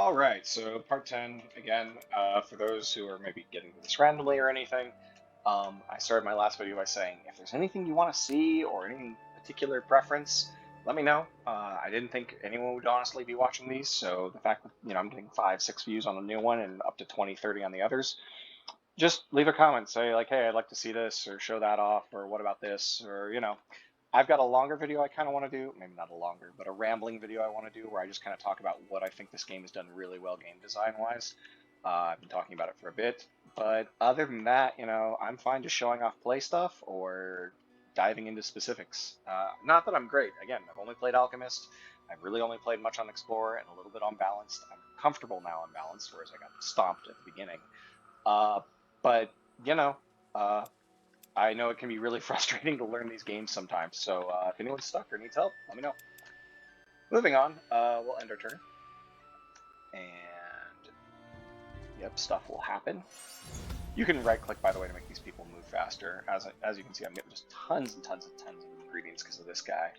All right, so part 10, again, for those who are maybe getting this randomly or anything, I started my last video by saying, if there's anything you want to see or any particular preference, let me know. I didn't think anyone would honestly be watching these, so the fact that, I'm getting 5, 6 views on the new one and up to 20, 30 on the others, just leave a comment, say like, hey, I'd like to see this, or show that off, or what about this, or, I've got a longer video I kind of want to do, maybe not a longer, but a rambling video I want to do where I just kind of talk about what I think this game has done really well game design-wise. I've been talking about it for a bit, but other than that, I'm fine just showing off play stuff or diving into specifics. Not that I'm great. Again, I've only played Alchemist. I've really only played much on Explorer and a little bit on Balanced. I'm comfortable now on Balanced, whereas I got stomped at the beginning. But, uh, I know it can be really frustrating to learn these games sometimes, so if anyone's stuck or needs help, let me know. Moving on, we'll end our turn. And, yep, stuff will happen. You can right-click, by the way, to make these people move faster. As you can see, I'm getting just tons and tons of ingredients because of this guy.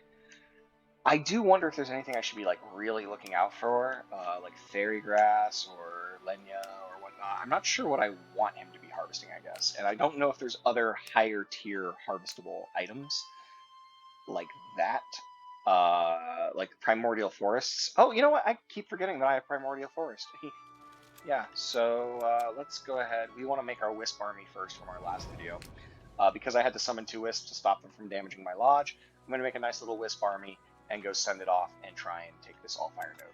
I do wonder if there's anything I should be, like, really looking out for, like fairy grass or lenya or whatnot. I'm not sure what I want him to be harvesting, I guess. And I don't know if there's other higher tier harvestable items like that. Like primordial forests. Oh, you know what? I keep forgetting that I have primordial forest. Yeah, so let's go ahead. We want to make our wisp army first from our last video. Because I had to summon 2 wisps to stop them from damaging my lodge, I'm going to make a nice little wisp army and go send it off and try and take this all-fire node.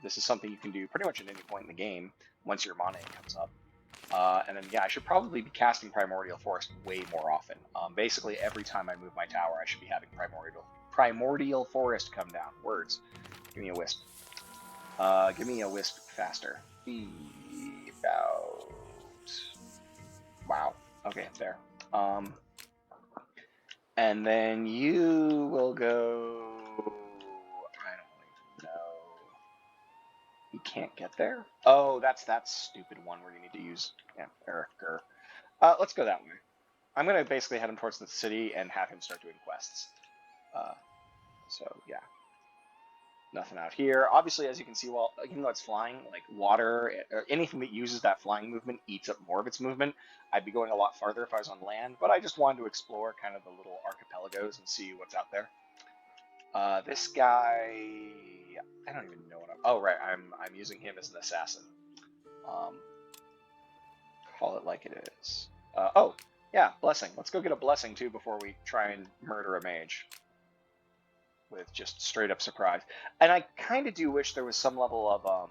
This is something you can do pretty much at any point in the game once your mana comes up. And then, yeah, I should probably be casting Primordial Forest way more often. Basically, every time I move my tower, I should be having Primordial Forest come down. Words. Give me a wisp. Give me a wisp faster. About... Wow. Okay, there. And then you will go... I don't know. You can't get there? Oh, that's that stupid one where you need to use... Yeah, Eric. Let's go that way. I'm going to basically head him towards the city and have him start doing quests. So, yeah. Nothing out here. Obviously, as you can see, well, even though it's flying, like water, or anything that uses that flying movement eats up more of its movement. I'd be going a lot farther if I was on land, but I just wanted to explore kind of the little archipelagos and see what's out there. This guy, I don't even know what oh, right, I'm using him as an assassin. Call it like it is. Oh, yeah, blessing. Let's go get a blessing, too, before we try and murder a mage. With just straight up surprise. And I kind of do wish there was some level of,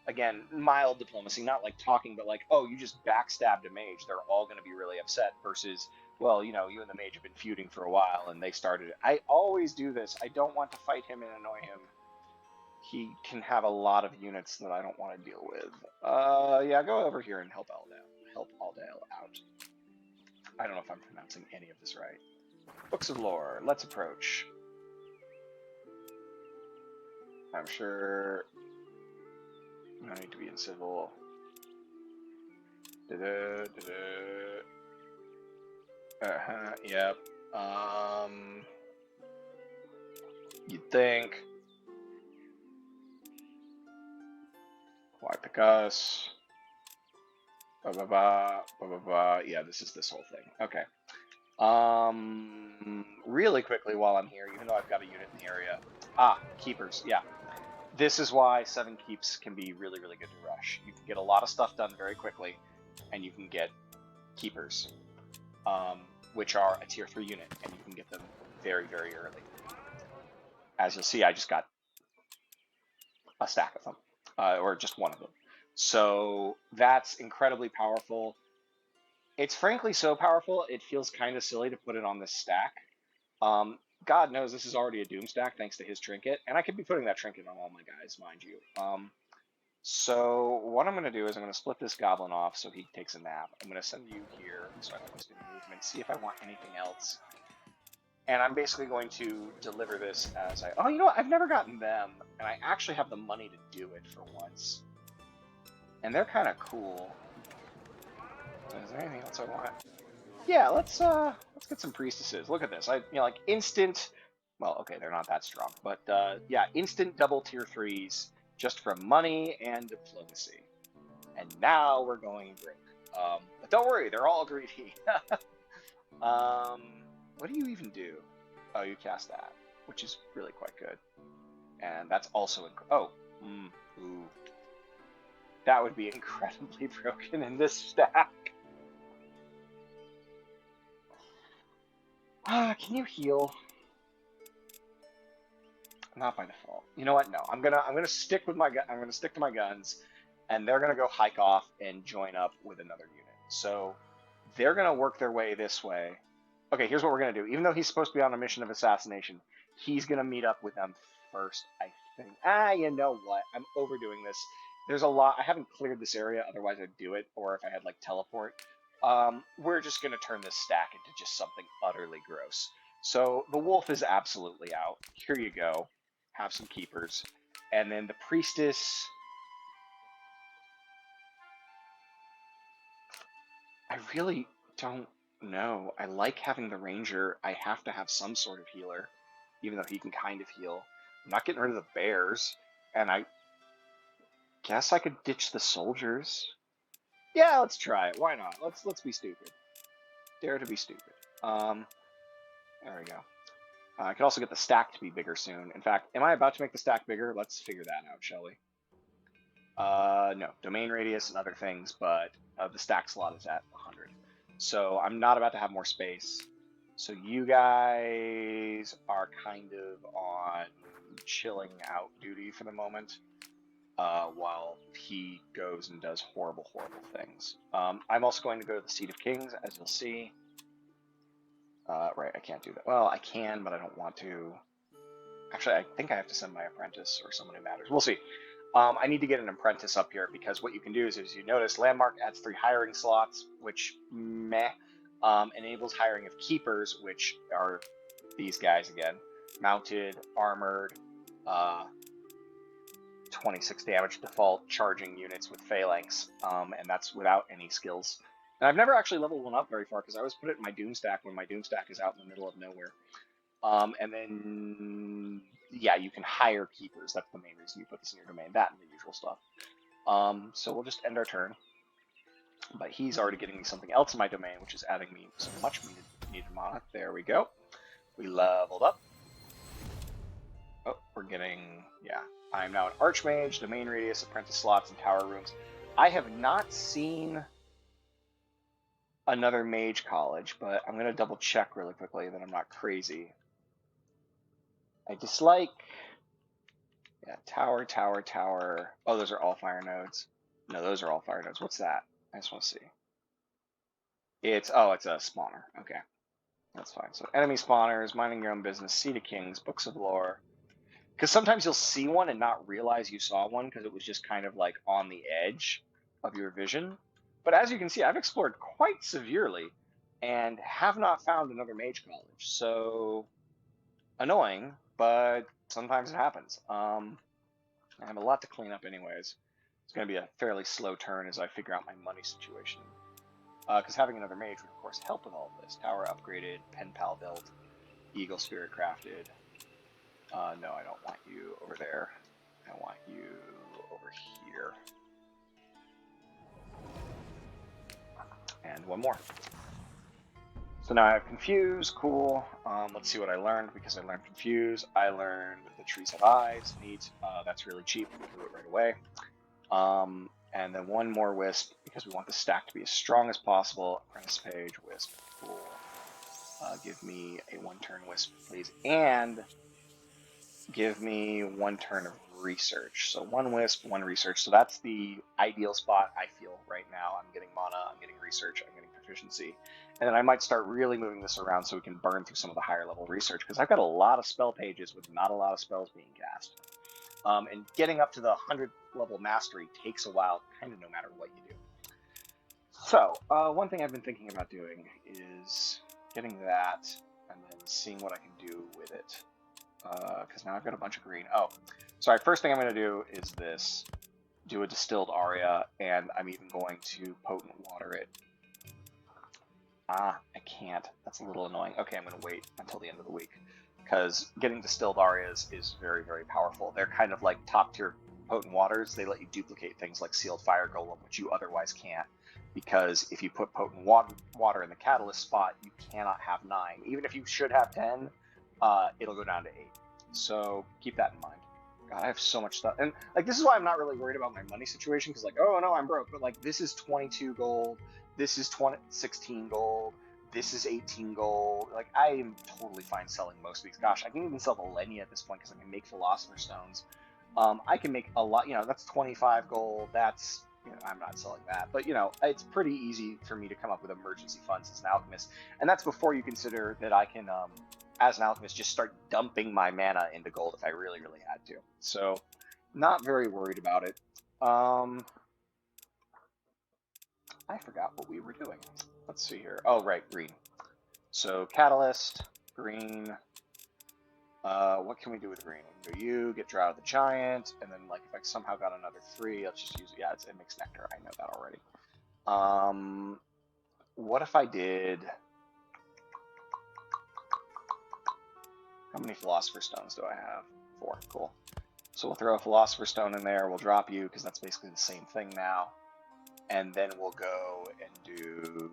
again, mild diplomacy, not like talking, but like, oh, you just backstabbed a mage, they're all going to be really upset, versus, well, you and the mage have been feuding for a while, and they started it. I always do this. I don't want to fight him and annoy him. He can have a lot of units that I don't want to deal with. Yeah, go over here and help Aldale out. I don't know if I'm pronouncing any of this right. Books of Lore. Let's approach. I'm sure I need to be in civil. Yep. You'd think. Why pick us? Yeah, this is this whole thing. Okay. Really quickly while I'm here, even though I've got a unit in the area. Keepers, yeah. This is why 7 keeps can be really, really good to rush. You can get a lot of stuff done very quickly, and you can get keepers, which are a tier 3 unit, and you can get them very, very early. As you'll see, I just got a stack of them, or just one of them. So that's incredibly powerful. It's frankly so powerful, it feels kind of silly to put it on this stack. God knows this is already a Doom stack thanks to his trinket, and I could be putting that trinket on all my guys, mind you. So what I'm going to do is I'm going to split this goblin off so he takes a nap. I'm going to send you here so I can do movement, see if I want anything else. And I'm basically going to deliver this as I... Oh, you know what? I've never gotten them, and I actually have the money to do it for once. And they're kind of cool. Is there anything else I want? Yeah, let's get some priestesses. Look at this. Like instant. Well, okay, they're not that strong, but yeah, instant double tier 3s just from money and diplomacy. And now we're going broke. But don't worry, they're all greedy. What do you even do? Oh, you cast that, which is really quite good. And that's also ooh. That would be incredibly broken in this stack. Can you heal? Not by default. You know what? No, I'm gonna stick with my gun. I'm gonna stick to my guns, and they're gonna go hike off and join up with another unit. So they're gonna work their way this way. Okay, here's what we're gonna do. Even though he's supposed to be on a mission of assassination, he's gonna meet up with them first, I think. You know what? I'm overdoing this. There's a lot. I haven't cleared this area, otherwise I'd do it, or if I had like teleport. We're just gonna turn this stack into just something utterly gross. So the wolf is absolutely out. Here you go. Have some keepers. And then the priestess. I really don't know. I like having the ranger. I have to have some sort of healer, even though he can kind of heal. I'm not getting rid of the bears, and I guess I could ditch the soldiers. Yeah, let's try it. Why not? Let's be stupid. Dare to be stupid. There we go. I could also get the stack to be bigger soon. In fact, am I about to make the stack bigger? Let's figure that out, shall we? No, domain radius and other things, but the stack slot is at 100. So I'm not about to have more space. So you guys are kind of on chilling out duty for the moment, while he goes and does horrible, horrible things. I'm also going to go to the Seat of Kings, as you'll see. Right, I can't do that. Well, I can, but I don't want to. Actually, I think I have to send my apprentice or someone who matters. We'll see. I need to get an apprentice up here, because what you can do is, as you notice, Landmark adds 3 hiring slots, which meh. Enables hiring of keepers, which are these guys again. Mounted, armored, 26 damage default, charging units with phalanx, and that's without any skills. And I've never actually leveled one up very far, because I always put it in my Doom stack when my Doom stack is out in the middle of nowhere. And then, yeah, you can hire keepers. That's the main reason you put this in your domain. That and the usual stuff. So we'll just end our turn. But he's already getting me something else in my domain, which is adding me some much needed mana. There we go. We leveled up. Oh, we're getting, yeah. I'm now an Archmage, domain radius, apprentice slots, and tower rooms. I have not seen another mage college, but I'm going to double check really quickly that I'm not crazy. I dislike, yeah, tower, tower, tower. Oh, those are all fire nodes. No, those are all fire nodes. What's that? I just want to see. It's a spawner. Okay, that's fine. So enemy spawners, minding your own business, Seat of Kings, books of lore. Because sometimes you'll see one and not realize you saw one because it was just kind of like on the edge of your vision. But as you can see, I've explored quite severely and have not found another mage college. So annoying, but sometimes it happens. I have a lot to clean up anyways. It's going to be a fairly slow turn as I figure out my money situation. Because having another mage would, of course, help with all of this. Tower upgraded, pen pal built, eagle spirit crafted. No, I don't want you over there. I want you over here. And one more. So now I have Confuse, cool. Let's see what I learned, because I learned Confuse. I learned the trees have eyes, neat. That's really cheap, we can do it right away. And then one more Wisp, because we want the stack to be as strong as possible. Apprentice page, Wisp, cool. Give me a 1-turn Wisp, please. And give me 1 turn of research. So 1 Wisp, 1 research. So that's the ideal spot I feel right now. I'm getting mana, I'm getting research, I'm getting proficiency. And then I might start really moving this around so we can burn through some of the higher level research, because I've got a lot of spell pages with not a lot of spells being cast. And getting up to the 100 level mastery takes a while, kind of no matter what you do. So, one thing I've been thinking about doing is getting that, and then seeing what I can do with it. Because now I've got a bunch of green. Oh, sorry, first thing I'm going to do is this. Do a distilled aria, and I'm even going to potent water it. I can't. That's a little annoying. Okay, I'm going to wait until the end of the week, because getting distilled arias is very, very powerful. They're kind of like top tier Potent Waters, they let you duplicate things like Sealed Fire Golem, which you otherwise can't. Because if you put Potent Water in the Catalyst spot, you cannot have 9. Even if you should have 10, it'll go down to 8. So keep that in mind. God, I have so much stuff. And like, this is why I'm not really worried about my money situation, because like, oh no, I'm broke. But like, this is 22 gold. This is 16 gold. This is 18 gold. Like, I am totally fine selling most of these. Gosh, I can even sell the Lenya at this point because I can make Philosopher Stones. I can make a lot, that's 25 gold. That's, I'm not selling that. But, it's pretty easy for me to come up with emergency funds as an alchemist. And that's before you consider that I can, as an alchemist, just start dumping my mana into gold if I really, really had to. So, not very worried about it. I forgot what we were doing. Let's see here. Oh, right, green. So, Catalyst, green. What can we do with green? We can go you, get Drow the Giant, and then, like, if I somehow got another 3, let's just use it. Yeah, it makes Nectar. I know that already. What if I did... How many Philosopher Stones do I have? 4. Cool. So we'll throw a Philosopher Stone in there. We'll drop you, because that's basically the same thing now. And then we'll go and do...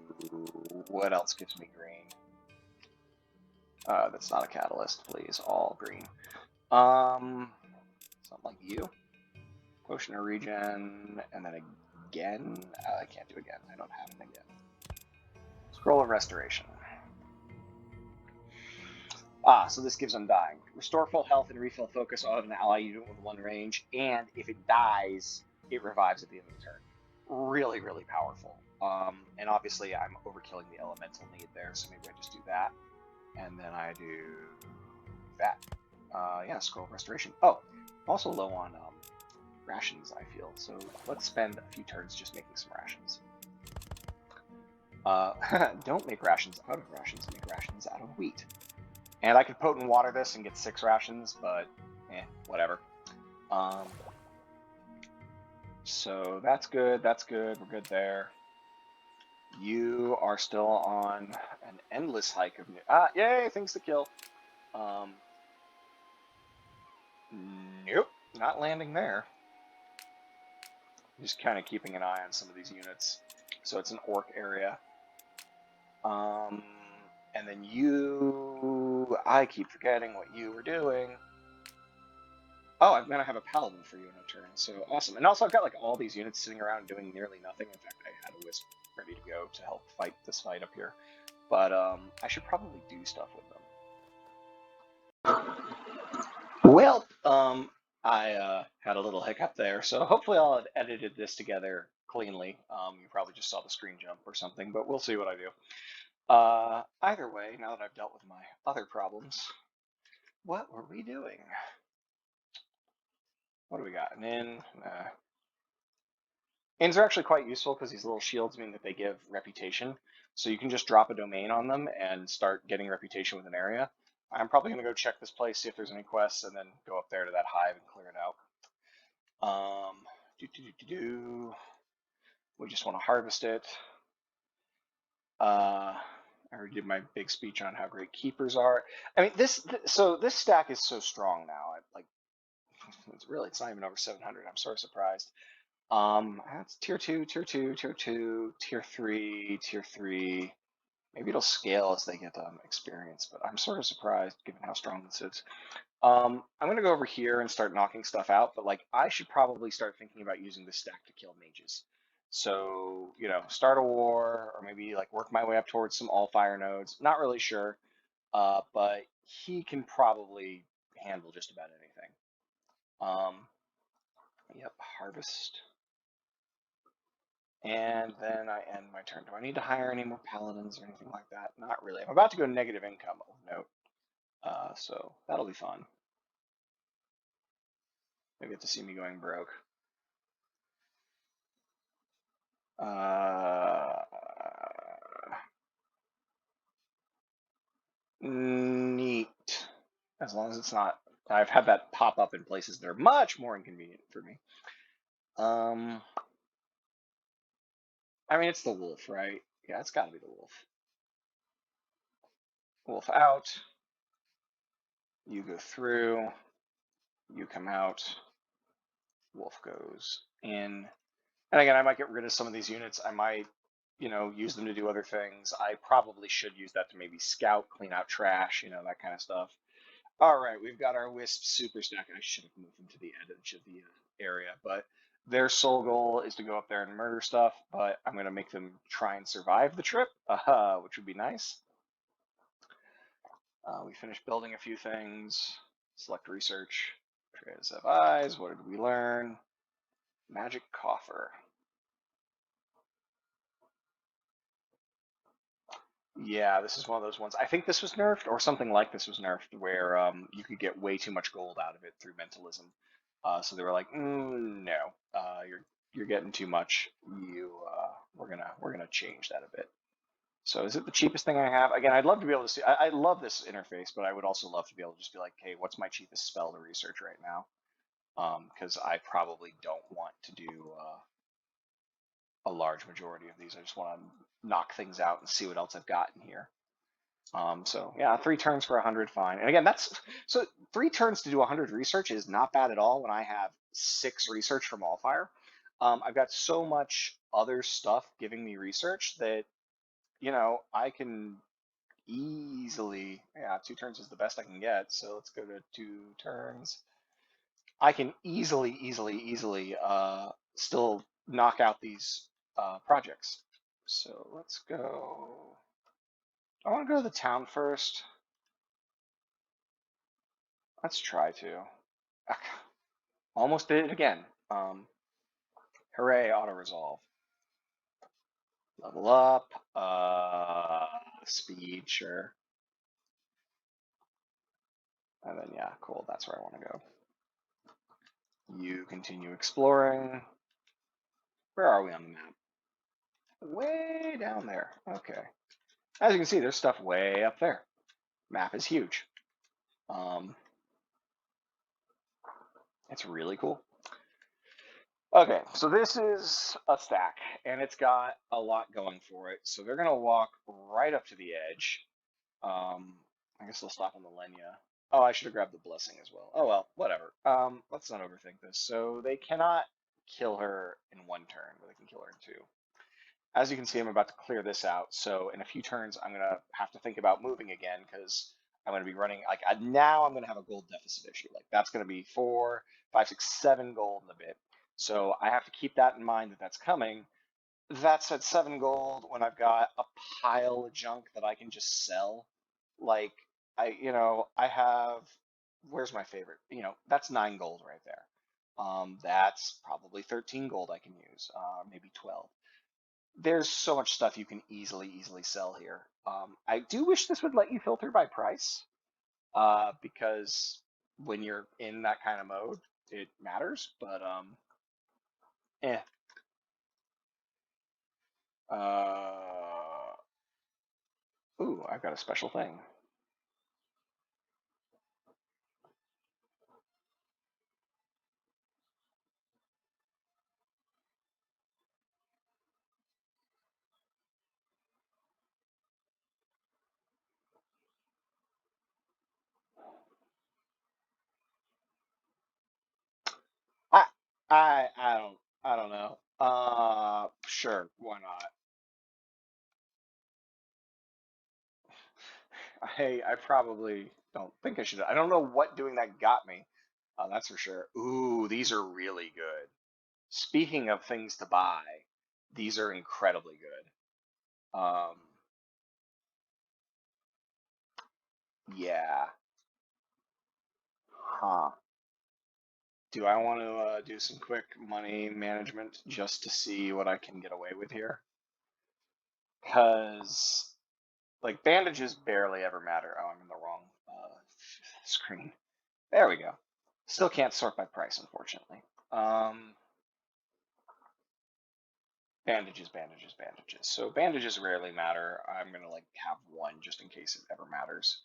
What else gives me green? That's not a catalyst, please. All green. Something like you. Potion of Regen, and then again. I can't do again. I don't have an again. Scroll of Restoration. So this gives Undying. Restore full health and refill focus on an ally unit with 1 range, and if it dies, it revives at the end of the turn. Really, really powerful. And obviously I'm overkilling the elemental need there, so maybe I just do that. And then I do that. Yeah, Scroll of Restoration. Oh, I'm also low on rations, I feel. So let's spend a few turns just making some rations. Don't make rations out of rations, make rations out of wheat. And I could Potent Water this and get 6 rations, but whatever. So that's good, we're good there. You are still on an endless hike of new... yay, things to kill. Nope, not landing there. Just kind of keeping an eye on some of these units. So it's an orc area. And then you... I keep forgetting what you were doing. Oh, I'm going to have a paladin for you in a turn, so awesome. And also I've got like all these units sitting around doing nearly nothing. In fact, I had a wisp ready to go to help fight this fight up here. But I should probably do stuff with them. Well, I had a little hiccup there, so hopefully I'll have edited this together cleanly. You probably just saw the screen jump or something, but we'll see what I do. Either way, now that I've dealt with my other problems, what were we doing? What do we got? An inn? Inns are actually quite useful because these little shields mean that they give reputation. So you can just drop a domain on them and start getting reputation with an area. I'm probably going to go check this place, see if there's any quests, and then go up there to that hive and clear it out. We just want to harvest it. I already did my big speech on how great keepers are. I mean, this stack is so strong now. It's not even over 700. I'm sort of surprised. That's tier 2, tier 2, tier 2, tier 3, tier 3. Maybe it'll scale as they get experience, but I'm sort of surprised given how strong this is. I'm gonna go over here and start knocking stuff out, but like I should probably start thinking about using this stack to kill mages. So, start a war, or maybe like work my way up towards some all fire nodes. Not really sure, but he can probably handle just about anything. Yep, harvest. And then I end my turn. Do I need to hire any more paladins or anything like that? Not really. I'm about to go negative income, note. So that'll be fun. Maybe get to see me going broke. Neat. As long as it's not... I've had that pop up in places that are much more inconvenient for me. I mean, it's the wolf, right? Yeah, it's gotta be the wolf. Wolf out. You go through. You come out. Wolf goes in. And again, I might get rid of some of these units. I might, use them to do other things. I probably should use that to maybe scout, clean out trash, that kind of stuff. All right, we've got our Wisp super stack. I should have moved them to the edge of the area, but their sole goal is to go up there and murder stuff, but I'm going to make them try and survive the trip, which would be nice. We finished building a few things. Select research. Traders have eyes. What did we learn? Magic coffer. Yeah, this is one of those ones. I think this was nerfed, or something like this was nerfed, where you could get way too much gold out of it through mentalism. So they were like, no, you're getting too much. We're gonna change that a bit. So is it the cheapest thing I have? Again, I'd love to be able to see. I love this interface, but I would also love to be able to just be like, hey, what's my cheapest spell to research right now? Because I probably don't want to do a large majority of these. I just want to knock things out and see what else I've got in here. So yeah, 3 turns for 100, fine. And again, so 3 turns to do 100 research is not bad at all when I have 6 research from Allfire. I've got so much other stuff giving me research that, I can easily, yeah, 2 turns is the best I can get. So let's go to 2 turns. I can easily still knock out these projects. So let's go. I want to go to the town first. Let's try to. Almost did it again. Hooray, auto-resolve. Level up. Speed, sure. And then, yeah, cool. That's where I want to go. You continue exploring. Where are we on the map? Way down there. Okay. As you can see, there's stuff way up there. Map is huge. It's really cool. Okay, so this is a stack, and it's got a lot going for it. So they're going to walk right up to the edge. I guess they'll stop on the Lenya. Oh, I should have grabbed the blessing as well. Oh well, whatever. Let's not overthink this. So they cannot kill her in 1 turn, but they can kill her in 2. As you can see, I'm about to clear this out. So in a few turns, I'm going to have to think about moving again because I'm going to be running, like, now I'm going to have a gold deficit issue. Like, that's going to be 4, 5, 6, 7 gold in a bit. So I have to keep that in mind that that's coming. That's at 7 gold when I've got a pile of junk that I can just sell. Like, I have, where's my favorite? That's 9 gold right there. That's probably 13 gold I can use, maybe 12. There's so much stuff you can easily sell here. I do wish this would let you filter by price, because when you're in that kind of mode, it matters, but eh. Ooh, I've got a special thing. I I don't know. Sure, why not? I probably don't think I should. I don't know what doing that got me. That's for sure. Ooh, these are really good. Speaking of things to buy, these are incredibly good. Yeah. Huh. Do I want to do some quick money management just to see what I can get away with here? Because, like, bandages barely ever matter. Oh, I'm in the wrong screen. There we go. Still can't sort by price, unfortunately. Bandages. So bandages rarely matter. I'm gonna like have 1 just in case it ever matters.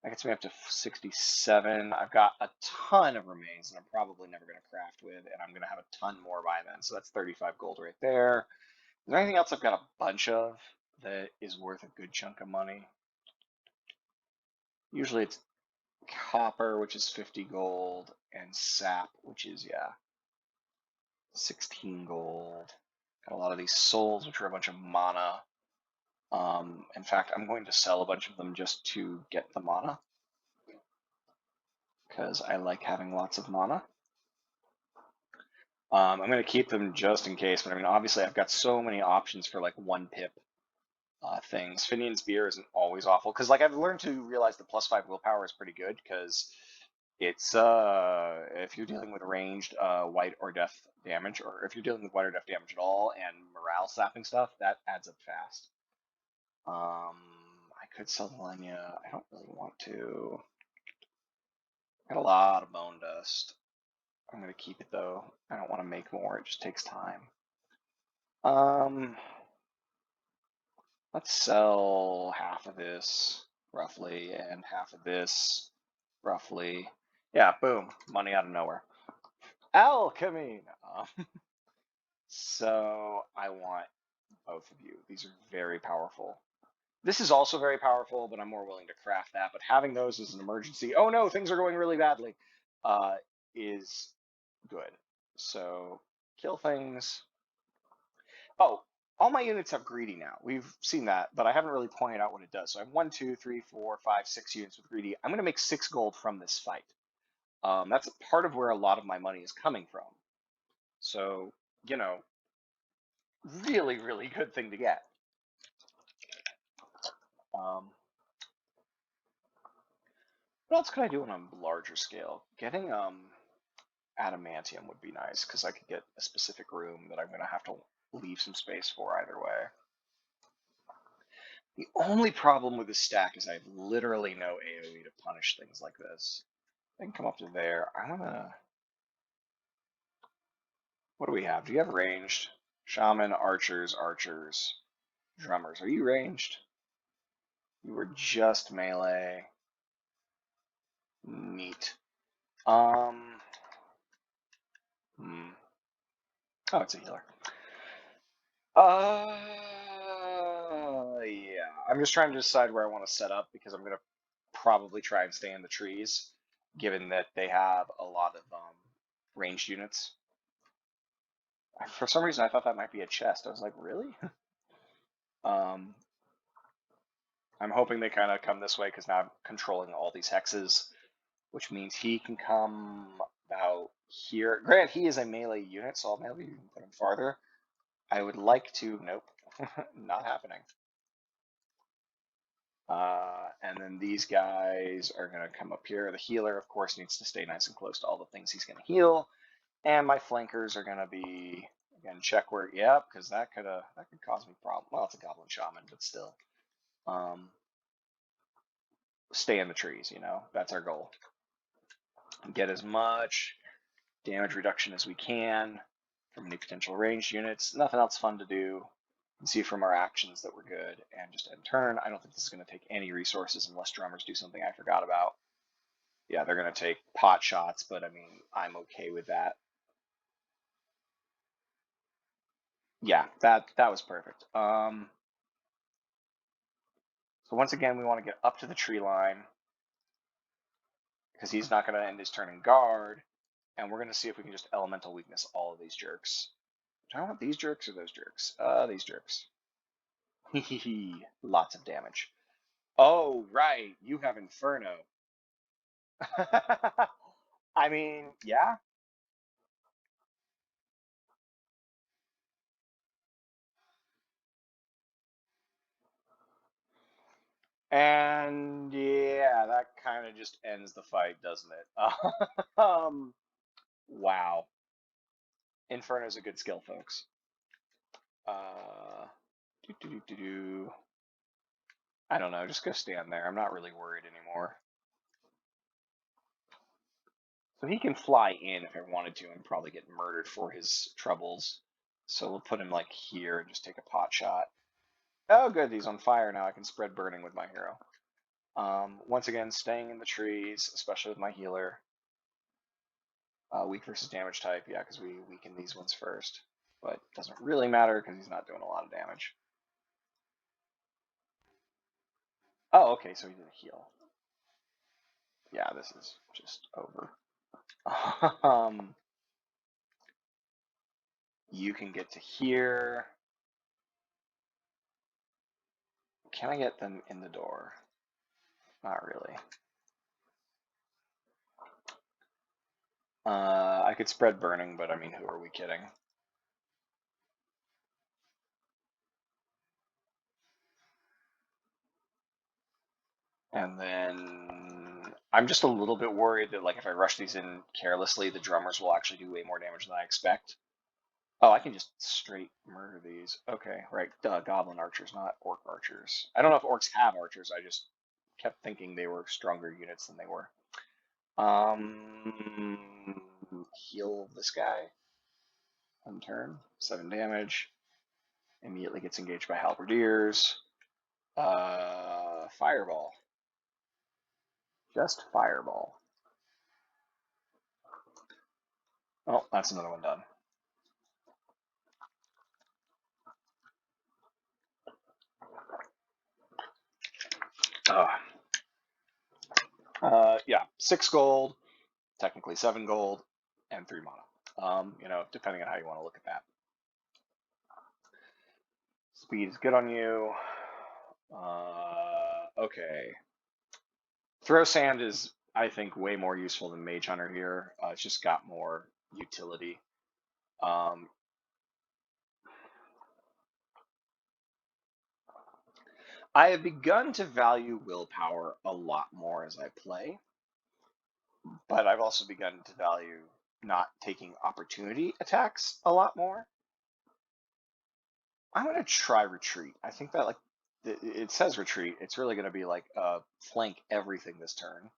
That gets me up to 67. I've got a ton of remains that I'm probably never gonna craft with, and I'm gonna have a ton more by then. So that's 35 gold right there. Is there anything else I've got a bunch of that is worth a good chunk of money? Usually it's copper, which is 50 gold, and sap, which is, yeah, 16 gold. Got a lot of these souls, which are a bunch of mana. In fact, I'm going to sell a bunch of them just to get the mana, because I like having lots of mana. I'm going to keep them just in case, but I mean, obviously I've got so many options for like 1 pip things. Finian's Beer isn't always awful, because like I've learned to realize the +5 willpower is pretty good, because it's if you're dealing with ranged white or death damage, or if you're dealing with white or death damage at all, and morale sapping stuff, that adds up fast. I could sell the Lenya. I don't really want to. Got a lot of bone dust. I'm gonna keep it though. I don't want to make more. It just takes time. Let's sell half of this roughly, and half of this roughly. Yeah, boom, money out of nowhere. Alchemy. So I want both of you. These are very powerful. This is also very powerful, but I'm more willing to craft that. But having those as an emergency, oh no, things are going really badly, is good. So kill things. Oh, all my units have greedy now. We've seen that, but I haven't really pointed out what it does. So I have 1, 2, 3, 4, 5, 6 units with greedy. I'm going to make 6 gold from this fight. That's part of where a lot of my money is coming from. So, you know, really, really good thing to get. What else could I do on a larger scale? Getting adamantium would be nice, because I could get a specific room that I'm going to have to leave some space for either way. The only problem with this stack is I have literally no AoE to punish things like this. I can come up to there. I want to... What do we have? Do you have ranged? Shaman, archers, drummers. Are you ranged? You were just melee. Neat. Oh, it's a healer. Yeah. I'm just trying to decide where I want to set up, because I'm going to probably try and stay in the trees, given that they have a lot of ranged units. For some reason, I thought that might be a chest. I was like, really? I'm hoping they kind of come this way, because now I'm controlling all these hexes, which means he can come about here. Granted, he is a melee unit, so maybe you can put him farther. I would like to... Nope. Not happening. And then these guys are going to come up here. The healer, of course, needs to stay nice and close to all the things he's going to heal. And my flankers are going to be, again, check where, yeah, because that could cause me problem. Well, it's a goblin shaman, but still. Stay in the trees, you know, that's our goal. Get as much damage reduction as we can from any potential ranged units. Nothing else fun to do. And see from our actions that we're good, and just end turn. I don't think this is going to take any resources unless drummers do something I forgot about. Yeah, they're going to take pot shots, but I mean, I'm okay with that. Yeah, that was perfect. So once again, we want to get up to the tree line, because he's not going to end his turn in guard, and we're going to see if we can just elemental weakness all of these jerks. Do I want these jerks or those jerks? These jerks. Lots of damage. Oh, right, you have Inferno. I mean, yeah. And yeah, that kind of just ends the fight, doesn't it? Wow. Inferno's a good skill, folks. I don't know, just go stand there. I'm not really worried anymore. So he can fly in if I wanted to and probably get murdered for his troubles. So we'll put him like here and just take a pot shot. Oh good, he's on fire now. I can spread burning with my hero. Once again, staying in the trees, especially with my healer. Weak versus damage type, yeah, because we weaken these ones first. But it doesn't really matter because he's not doing a lot of damage. Oh, okay, so he did a heal. Yeah, this is just over. You can get to here. Can I get them in the door? Not really. I could spread burning, but I mean, who are we kidding? And then I'm just a little bit worried that, like, if I rush these in carelessly, the drummers will actually do way more damage than I expect. Oh, I can just straight murder these. Okay, right. Duh, goblin archers, not orc archers. I don't know if orcs have archers. I just kept thinking they were stronger units than they were. Heal this guy. On turn. 7 damage. Immediately gets engaged by halberdiers. Fireball. Just fireball. Oh, that's another one done. Yeah, 6 gold, technically 7 gold, and 3 mana. You know, depending on how you want to look at that. Speed is good on you. Okay. Throw sand is, I think, way more useful than Mage Hunter here. It's just got more utility. I have begun to value willpower a lot more as I play, but I've also begun to value not taking opportunity attacks a lot more. I'm gonna try retreat. I think that, like, it says retreat. It's really gonna be like flank everything this turn.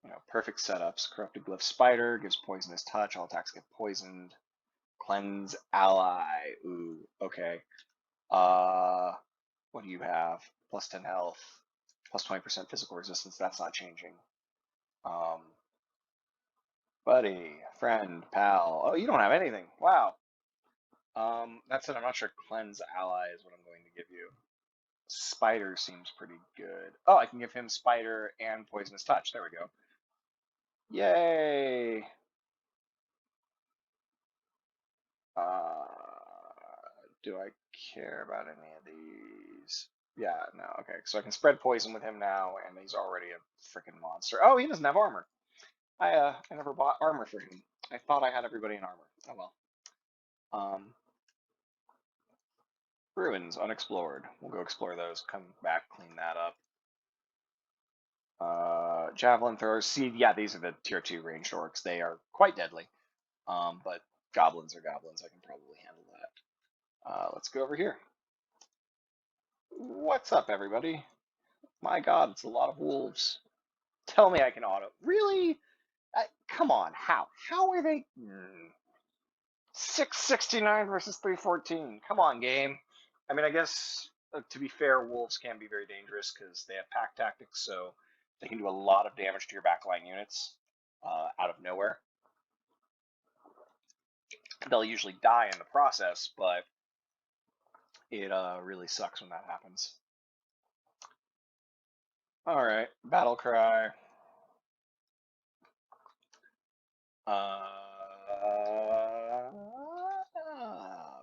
You know, perfect setups. Corrupted Glyph Spider gives poisonous touch. All attacks get poisoned. Cleanse ally. Ooh, okay. What do you have? Plus 10 health, plus 20% physical resistance. That's not changing. Buddy, friend, pal. Oh, you don't have anything. Wow. That's it. I'm not sure cleanse ally is what I'm going to give you. Spider seems pretty good. Oh, I can give him spider and poisonous touch. There we go. Yay. Do I care about any of these? Yeah, no. Okay, so I can spread poison with him now, and he's already a freaking monster. Oh, he doesn't have armor. I never bought armor for him. I thought I had everybody in armor. Oh well. Ruins unexplored. We'll go explore those. Come back, clean that up. Javelin throwers. See, yeah, these are the tier 2 ranged orcs. They are quite deadly. But goblins are goblins. I can probably handle that. Let's go over here. What's up, everybody? My God, it's a lot of wolves. Tell me I can auto. Really? Come on, how? How are they? 669 versus 314. Come on, game. I mean, I guess, to be fair, wolves can be very dangerous because they have pack tactics, so they can do a lot of damage to your backline units out of nowhere. They'll usually die in the process, but it really sucks when that happens. All right, battle cry.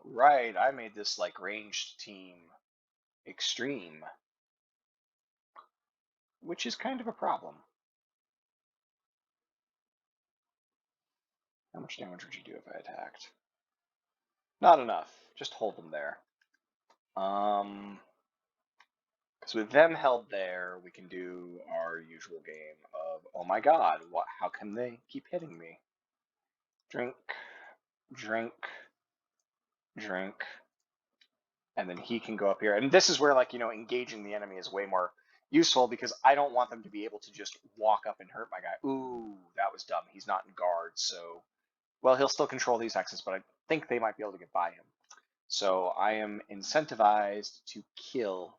Right, I made this like ranged team extreme, which is kind of a problem. How much damage would you do if I attacked? Not enough. Just hold them there. Because with them held there, we can do our usual game of, oh my God, what? How can they keep hitting me? Drink, drink, drink, and then he can go up here. And this is where, like, you know, engaging the enemy is way more useful because I don't want them to be able to just walk up and hurt my guy. Ooh, that was dumb. He's not in guard, so, well, he'll still control these hexes, but I think they might be able to get by him. So I am incentivized to kill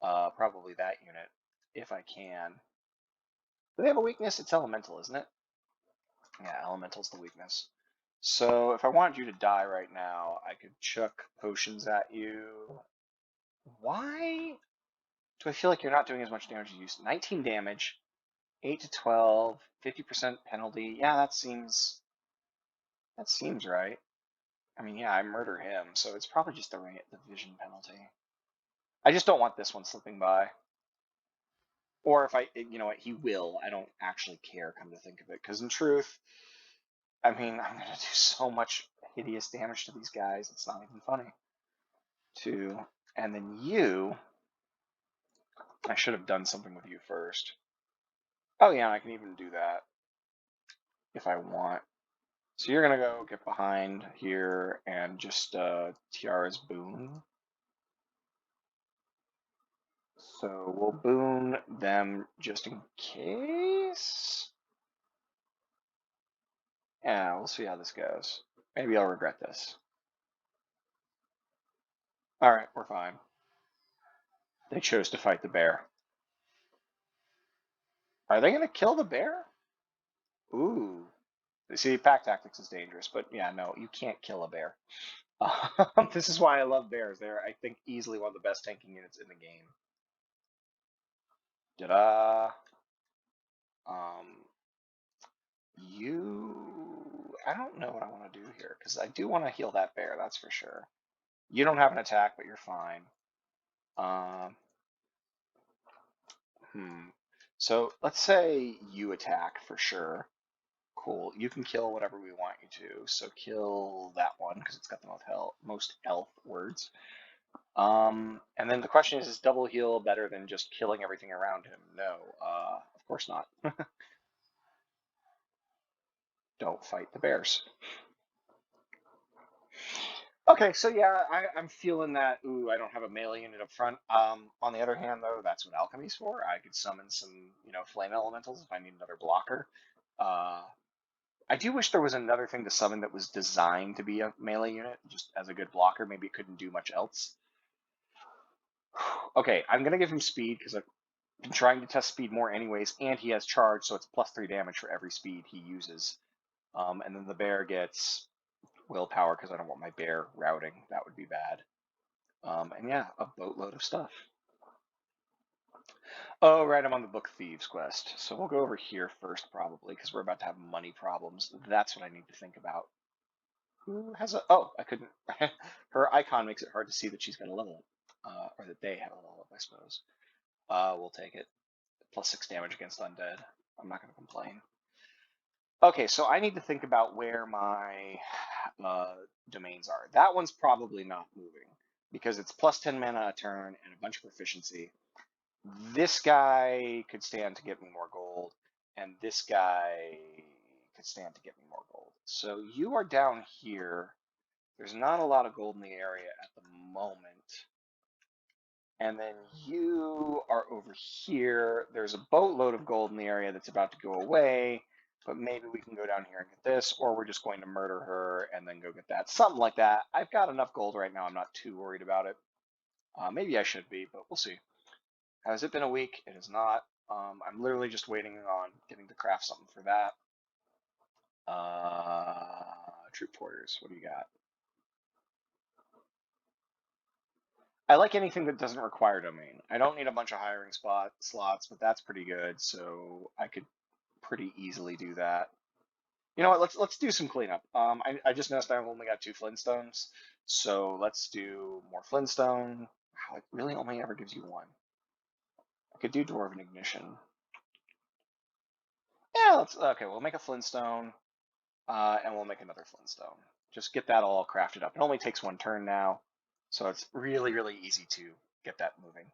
probably that unit if I can. Do they have a weakness? It's elemental, isn't it? Yeah, elemental's the weakness. So if I wanted you to die right now, I could chuck potions at you. Why do I feel like you're not doing as much damage as you used to? 19 damage, 8 to 12, 50% penalty. Yeah, that seems right. I mean, yeah, I murder him, so it's probably just the vision penalty. I just don't want this one slipping by. Or if you know what, he will. I don't actually care, come to think of it. Because in truth, I mean, I'm going to do so much hideous damage to these guys, it's not even funny. Two. And then you, I should have done something with you first. Oh yeah, I can even do that if I want. So you're going to go get behind here and just Tiara's boon. So we'll boon them just in case. Yeah, we'll see how this goes. Maybe I'll regret this. Alright, we're fine. They chose to fight the bear. Are they going to kill the bear? Ooh. See, pack tactics is dangerous, but yeah, no, you can't kill a bear. This is why I love bears. They're, I think, easily one of the best tanking units in the game. Ta-da! I don't know what I want to do here, because I do want to heal that bear, that's for sure. You don't have an attack, but you're fine. So let's say you attack for sure. Cool. You can kill whatever we want you to. So kill that one because it's got the most health words. And then the question is double heal better than just killing everything around him? No, of course not. Don't fight the bears. Okay, so yeah, I'm feeling that. Ooh, I don't have a melee unit up front. On the other hand, though, that's what Alchemy's for. I could summon some, flame elementals if I need another blocker. I do wish there was another thing to summon that was designed to be a melee unit, just as a good blocker. Maybe it couldn't do much else. Okay, I'm gonna give him speed because I've been trying to test speed more anyways, and he has charge, so it's +3 damage for every speed he uses. And then the bear gets willpower because I don't want my bear routing. That would be bad. And yeah, a boatload of stuff. Oh, right, I'm on the Book Thieves quest. So we'll go over here first, probably, because we're about to have money problems. That's what I need to think about. Who has a... Oh, I couldn't... Her icon makes it hard to see that she's got a level up. Or that they have a level up, I suppose. We'll take it. +6 damage against undead. I'm not going to complain. Okay, so I need to think about where my domains are. That one's probably not moving because it's +10 mana a turn and a bunch of proficiency. This guy could stand to get me more gold, and this guy could stand to get me more gold. So you are down here. There's not a lot of gold in the area at the moment. And then you are over here. There's a boatload of gold in the area that's about to go away, but maybe we can go down here and get this, or we're just going to murder her and then go get that. Something like that. I've got enough gold right now. I'm not too worried about it. Maybe I should be, but we'll see. Has it been a week? It is not. I'm literally just waiting on getting to craft something for that. Troop porters, what do you got? I like anything that doesn't require domain. I don't need a bunch of hiring slots, but that's pretty good, so I could pretty easily do that. You know what? Let's do some cleanup. I just noticed I've only got 2 Flintstones, so let's do more Flintstone. Wow, it really only ever gives you 1. I could do Dwarven Ignition. Yeah, okay. We'll make a Flintstone, and we'll make another Flintstone. Just get that all crafted up. It only takes 1 turn now, so it's really, really easy to get that moving.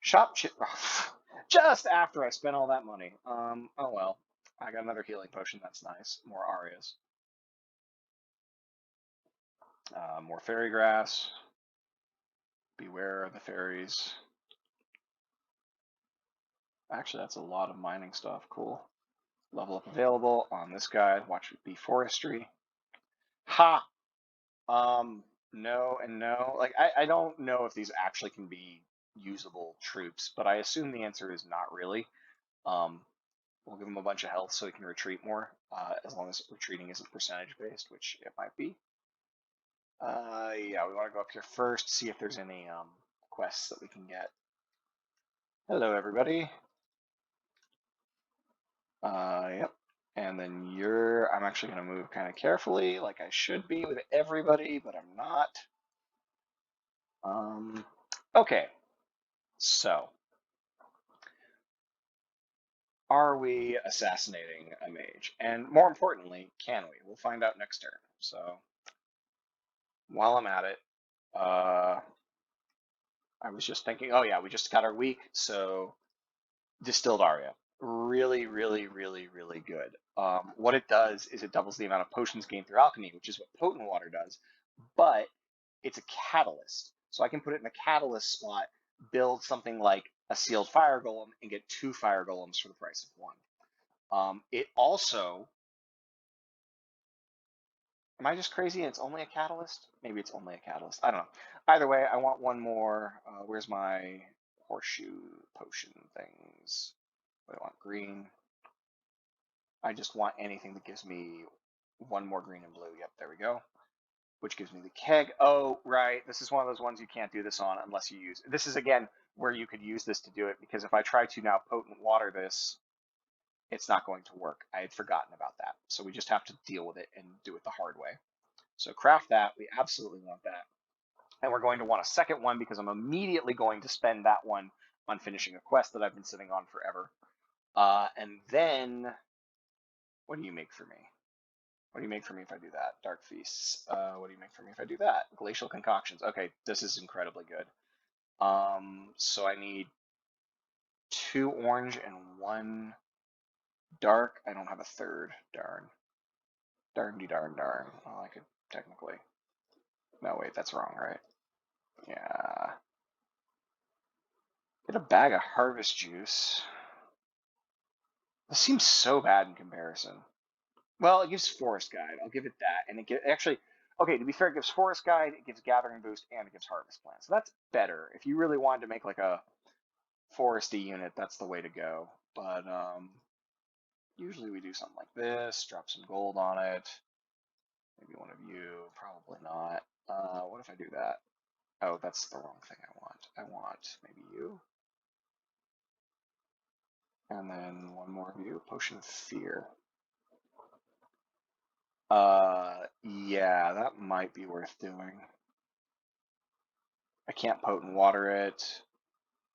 Shop just after I spent all that money. Oh well. I got another healing potion. That's nice. More Arias. More fairy grass. Beware of the fairies. Actually, that's a lot of mining stuff. Cool. Level up available on this guy. Watch it be forestry. Ha! No and no. Like, I don't know if these actually can be usable troops, but I assume the answer is not really. We'll give him a bunch of health so he can retreat more, as long as retreating isn't percentage based, which it might be. Yeah, we want to go up here first, see if there's any quests that we can get. Hello, everybody. Yep. And then I'm actually going to move kind of carefully, like I should be with everybody, but I'm not. Okay, so are we assassinating a mage? And more importantly, can we? We'll find out next turn. So while I'm at it, I was just thinking, oh yeah, we just got our week, so Distilled Aria. Really, really, really, really good. What it does is it doubles the amount of potions gained through alchemy, which is what potent water does, but it's a catalyst. So I can put it in the catalyst slot, build something like a sealed fire golem, and get 2 fire golems for the price of 1. It also, am I just crazy and it's only a catalyst? Maybe it's only a catalyst. I don't know. Either way, I want one more. Where's my horseshoe potion things? What do I want? Green. I just want anything that gives me 1 more green and blue. Yep, there we go. Which gives me the keg. Oh, right. This is one of those ones you can't do this on unless you use. This is, again, where you could use this to do it, because if I try to now potent water this, it's not going to work. I had forgotten about that. So we just have to deal with it and do it the hard way. So craft that. We absolutely want that. And we're going to want a second one because I'm immediately going to spend that one on finishing a quest that I've been sitting on forever. And then, what do you make for me? What do you make for me if I do that? Dark Feasts. What do you make for me if I do that? Glacial Concoctions. Okay, this is incredibly good. So I need 2 orange and 1 dark. I don't have a third. Darn. Darndy darn darn. Well, I could technically. No, wait, that's wrong, right? Yeah. Get a bag of harvest juice. This seems so bad in comparison. Well, it gives Forest Guide. I'll give it that. And it actually, okay, to be fair, it gives Forest Guide, it gives Gathering Boost, and it gives Harvest Plan. So that's better. If you really wanted to make like a foresty unit, that's the way to go. But usually we do something like this, drop some gold on it. Maybe one of you, probably not. What if I do that? Oh, that's the wrong thing I want. I want maybe you. And then 1 more of you, Potion of Fear. Yeah, that might be worth doing. I can't potent water it.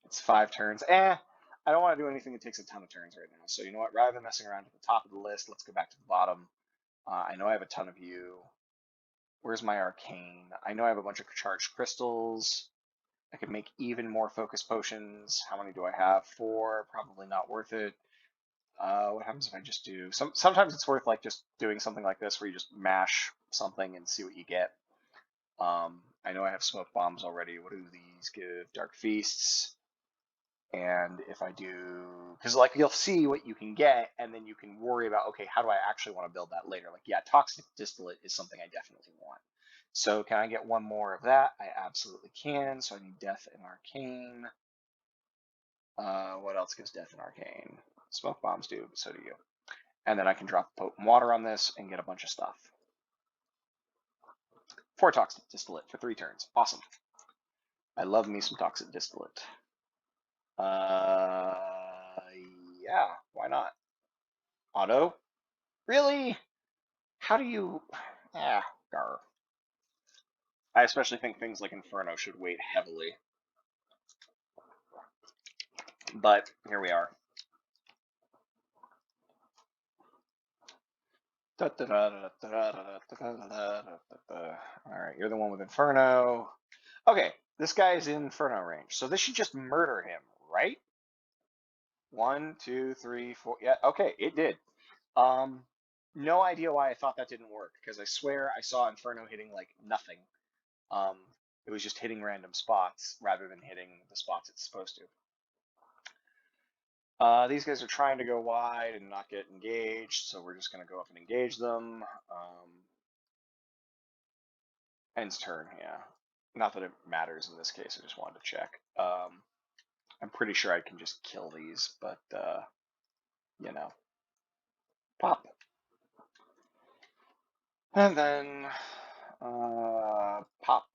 It's 5 turns. I don't want to do anything that takes a ton of turns right now. So you know what? Rather than messing around at the top of the list, let's go back to the bottom. I know I have a ton of you. Where's my arcane? I know I have a bunch of charged crystals. I could make even more focus potions. How many do I have? 4. Probably not worth it. What happens if I just do... Sometimes it's worth like just doing something like this where you just mash something and see what you get. I know I have smoke bombs already. What do these give? Dark Feasts. And if I do, because like you'll see what you can get, and then you can worry about, okay, how do I actually want to build that later? Like, yeah, Toxic Distillate is something I definitely want. So can I get 1 more of that? I absolutely can. So I need Death and Arcane. What else gives Death and Arcane? Smoke bombs do, but so do you. And then I can drop potent water on this and get a bunch of stuff. 4 Toxic Distillate for 3 turns. Awesome. I love me some Toxic Distillate. Yeah, why not? Auto? Really? How do you... gar. I especially think things like Inferno should weight heavily. But here we are. Alright, you're the one with Inferno. Okay, this guy is in Inferno range, so this should just murder him, right? 1, 2, 3, 4. Yeah, okay, it did. No idea why I thought that didn't work, because I swear I saw Inferno hitting like nothing. It was just hitting random spots rather than hitting the spots it's supposed to. These guys are trying to go wide and not get engaged, so we're just going to go up and engage them. Ends turn, yeah. Not that it matters in this case, I just wanted to check. I'm pretty sure I can just kill these, but, you know. Pop. And then, pop.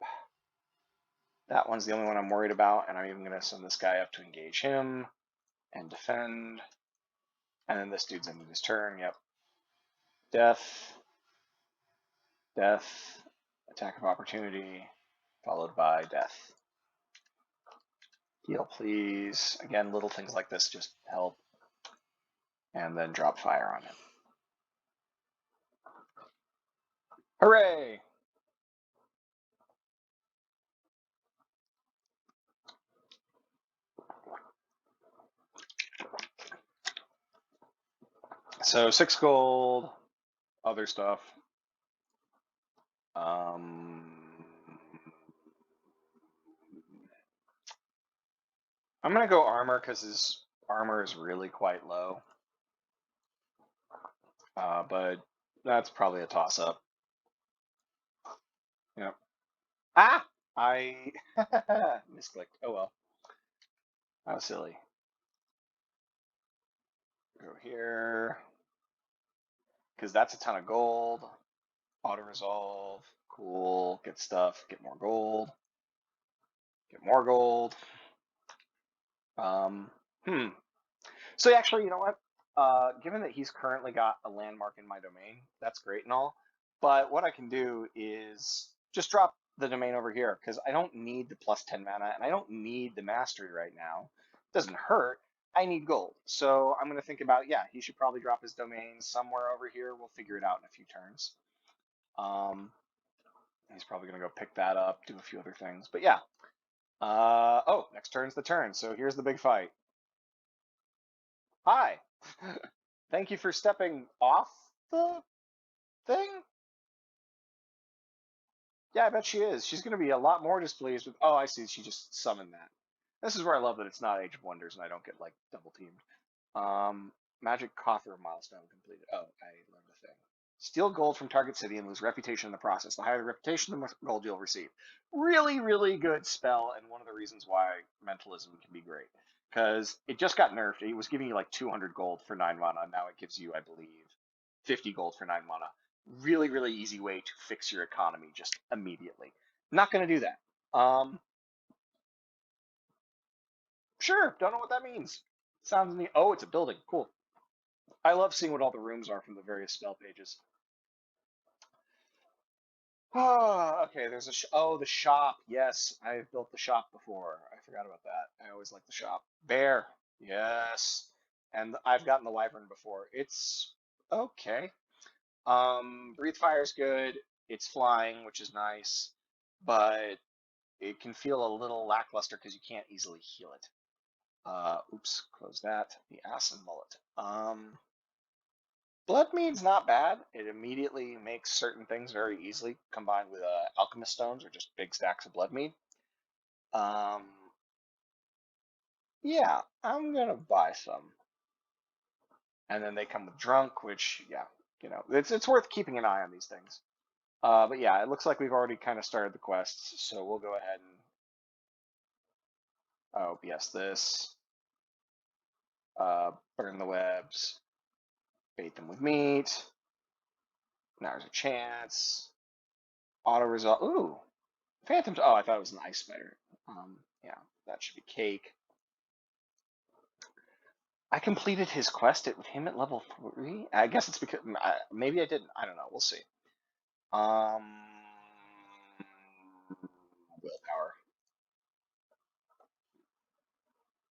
That one's the only one I'm worried about, and I'm even going to send this guy up to engage him and defend. And then this dude's ended his turn, yep. Death, death, attack of opportunity, followed by death. Heal, please. Again, little things like this just help. And then drop fire on him. Hooray! So 6 gold, other stuff. I'm gonna go armor because his armor is really quite low. But that's probably a toss-up. Yep. Ah! I misclicked. Oh well. That was silly. Go here. Because that's a ton of gold. Auto-resolve. Cool. Get stuff. Get more gold. Get more gold. So actually, you know what? Given that he's currently got a landmark in my domain, that's great and all. But what I can do is just drop the domain over here because I don't need the plus 10 mana and I don't need the mastery right now. It doesn't hurt. I need gold. So I'm going to think about, yeah, he should probably drop his domain somewhere over here. We'll figure it out in a few turns. He's probably going to go pick that up, do a few other things. But yeah. Oh, next turn's the turn. So here's the big fight. Hi. Thank you for stepping off the thing? Yeah, I bet she is. She's going to be a lot more displeased with... Oh, I see. She just summoned that. This is where I love that it's not Age of Wonders and I don't get, like, double teamed. Magic Coffer milestone completed. Oh, I love the thing. Steal gold from target city and lose reputation in the process. The higher the reputation, the more gold you'll receive. Really, really good spell, and one of the reasons why Mentalism can be great. Because it just got nerfed. It was giving you like 200 gold for 9 mana. Now it gives you, I believe, 50 gold for 9 mana. Really, really easy way to fix your economy just immediately. Not going to do that. Sure, don't know what that means. Sounds neat. Oh, it's a building. Cool. I love seeing what all the rooms are from the various spell pages. Ah, okay, there's a oh, the shop. Yes, I've built the shop before. I forgot about that. I always like the shop. Bear. Yes. And I've gotten the wyvern before. It's okay. Breathe fire's good. It's flying, which is nice, but it can feel a little lackluster because you can't easily heal it. Oops, close that. The ass and mullet. Bloodmead's not bad. It immediately makes certain things very easily, combined with Alchemist stones or just big stacks of Bloodmead. Yeah, I'm gonna buy some. And then they come with Drunk, which, yeah, you know, it's worth keeping an eye on these things. But yeah, it looks like we've already kind of started the quests, so we'll go ahead and... Oh, yes, this. Burn the webs. Bait them with meat. Now there's a chance. Auto-resolve. Ooh! Phantoms. Oh, I thought it was an ice spider. Yeah, that should be cake. I completed his quest with him at level 3. I guess it's because maybe I didn't. I don't know. We'll see. Willpower.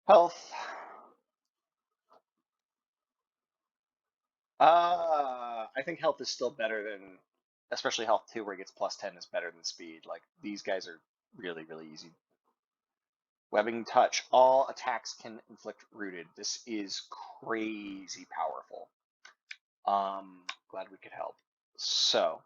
Health. I think health is still better than, especially health 2, where he gets plus 10 is better than speed. Like, these guys are really, really easy. Webbing touch. All attacks can inflict rooted. This is crazy powerful. Glad we could help. So,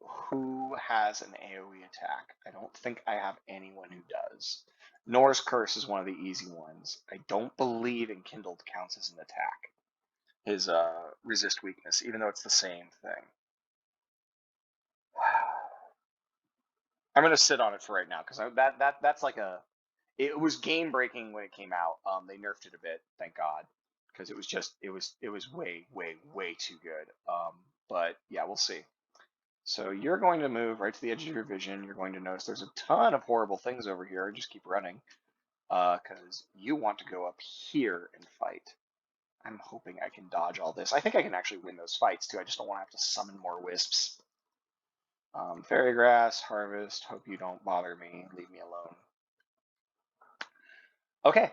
who has an AoE attack? I don't think I have anyone who does. Nor's Curse is one of the easy ones. I don't believe Enkindled counts as an attack. His resist weakness, even though it's the same thing. I'm gonna sit on it for right now because that's like a... It was game breaking when it came out. They nerfed it a bit, thank God, because it was just it was way too good. But yeah, we'll see. So you're going to move right to the edge of your vision. You're going to notice there's a ton of horrible things over here. Just keep running, because you want to go up here and fight. I'm hoping I can dodge all this. I think I can actually win those fights too. I just don't want to have to summon more wisps. Fairy grass, harvest. Hope you don't bother me. Leave me alone. Okay.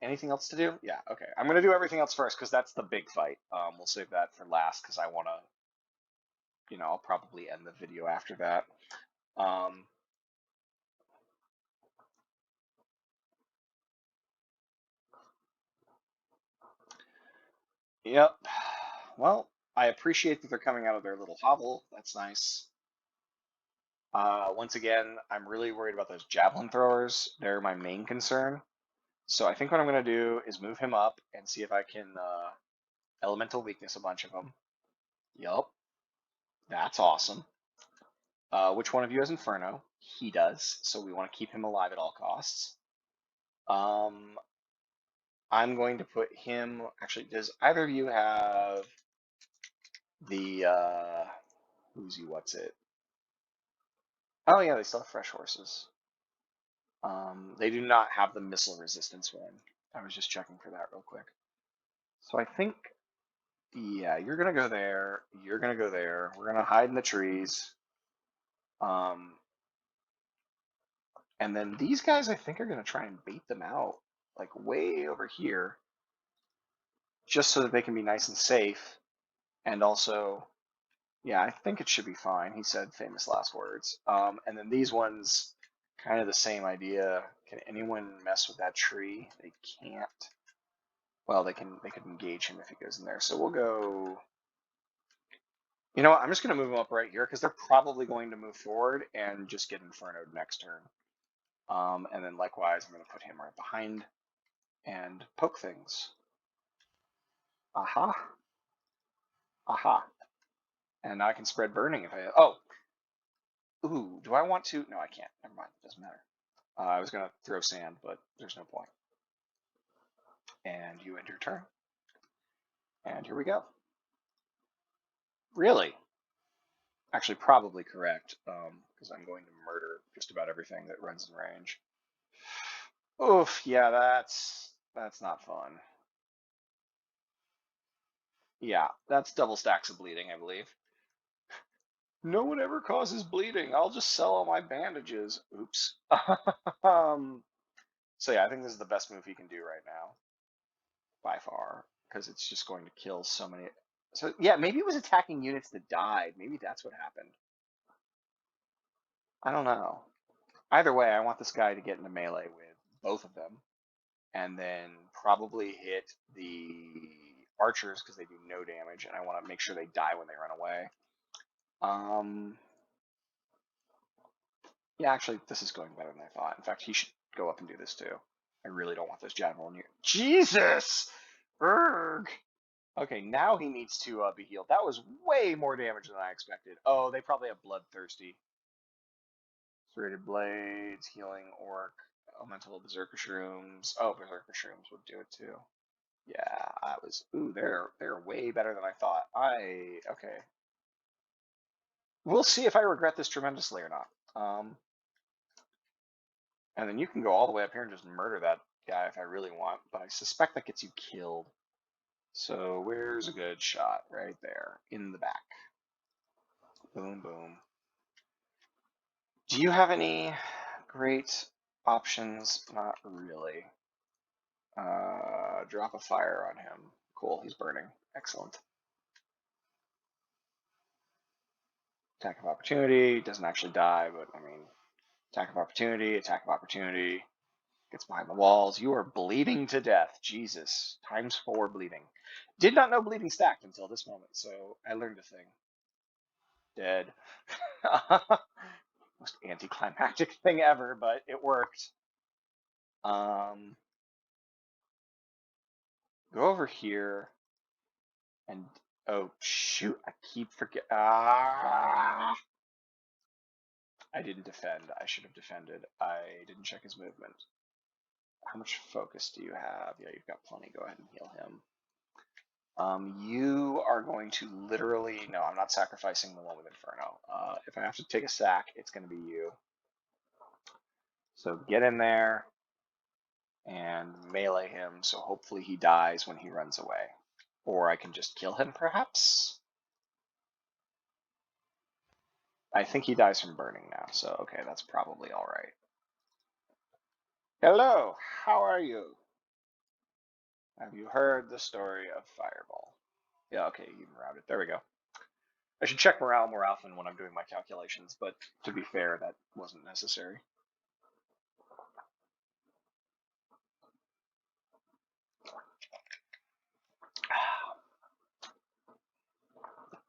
Anything else to do? Yeah. Okay. I'm gonna do everything else first because that's the big fight. We'll save that for last because I want to. I'll probably end the video after that. Yep. Well, I appreciate that they're coming out of their little hovel. That's nice. Once again, I'm really worried about those javelin throwers. They're my main concern. So I think what I'm going to do is move him up and see if I can elemental weakness a bunch of them. Yup. That's awesome. Which one of you has Inferno? He does. So we want to keep him alive at all costs. I'm going to put him... Actually, does either of you have the... what's it? Oh yeah, they still have fresh horses. They do not have the missile resistance one. I was just checking for that real quick. So I think, yeah, you're gonna go there. You're gonna go there. We're gonna hide in the trees. And then these guys, I think, are gonna try and bait them out, like way over here, just so that they can be nice and safe. And also, yeah, I think it should be fine. He said famous last words. And then these ones, kind of the same idea. Can anyone mess with that tree? They can't. Well, they could engage him if he goes in there. So we'll go. You know what? I'm just going to move them up right here because they're probably going to move forward and just get Inferno'd next turn. And then likewise, I'm going to put him right behind and poke things. Aha. Aha. And now I can spread burning if I... Oh. Ooh, do I want to? No, I can't. Never mind. Doesn't matter. I was going to throw sand, but there's no point. And you end your turn. And here we go. Really? Actually, probably correct, because I'm going to murder just about everything that runs in range. Oof, yeah, that's not fun. Yeah, that's double stacks of bleeding, I believe. No one ever causes bleeding. I'll just sell all my bandages. Oops. So yeah, I think this is the best move he can do right now, by far, because it's just going to kill so many. So yeah, maybe it was attacking units that died. Maybe that's what happened. I don't know. Either way, I want this guy to get into melee with both of them, and then probably hit the archers because they do no damage, and I want to make sure they die when they run away. Yeah, actually, this is going better than I thought. In fact, he should go up and do this too. I really don't want this javelin here. Jesus! Urgh! Okay, now he needs to be healed. That was way more damage than I expected. Oh, they probably have Bloodthirsty. Serrated Blades, Healing Orc, Elemental Berserker Shrooms. Oh, Berserker Shrooms would do it too. Yeah, I was... Ooh, they're way better than I thought. Okay. We'll see if I regret this tremendously or not. And then you can go all the way up here and just murder that guy if I really want, but I suspect that gets you killed. So where's a good shot? Right there, in the back. Boom, boom. Do you have any great options? Not really. Drop a fire on him. Cool, he's burning. Excellent. Attack of opportunity. Doesn't actually die, but I mean, attack of opportunity, attack of opportunity. Gets behind the walls. You are bleeding to death. Jesus. ×4 bleeding. Did not know bleeding stacked until this moment, so I learned a thing. Dead. Most anticlimactic thing ever, but it worked. Go over here and... Oh, shoot. I keep forgetting. I didn't defend. I should have defended. I didn't check his movement. How much focus do you have? Yeah, you've got plenty. Go ahead and heal him. You are going to literally... No, I'm not sacrificing the one with Inferno. If I have to take a sack, it's going to be you. So get in there. and melee him, so hopefully he dies when he runs away. Or I can just kill him, perhaps? I think he dies from burning now, so okay, that's probably alright. Hello, how are you? Have you heard the story of Fireball? Yeah, okay, even routed. There we go. I should check morale more often when I'm doing my calculations, but to be fair, that wasn't necessary.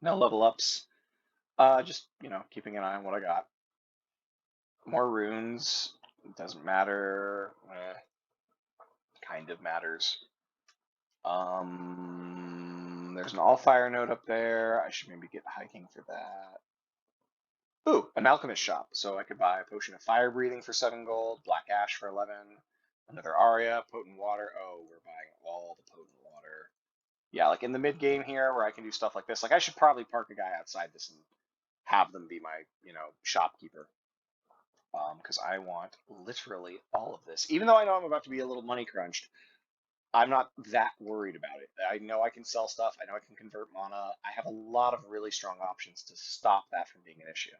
No level ups. Just, keeping an eye on what I got. More runes. It doesn't matter. Kind of matters. There's an all-fire node up there. I should maybe get hiking for that. Ooh, an alchemist shop. So I could buy a potion of fire breathing for 7 gold, black ash for 11, another aria, potent water. Oh, we're buying all the potent water. Yeah, like in the mid game here where I can do stuff like this. Like I should probably park a guy outside this and have them be my, shopkeeper. Because I want literally all of this. Even though I know I'm about to be a little money crunched, I'm not that worried about it. I know I can sell stuff. I know I can convert mana. I have a lot of really strong options to stop that from being an issue.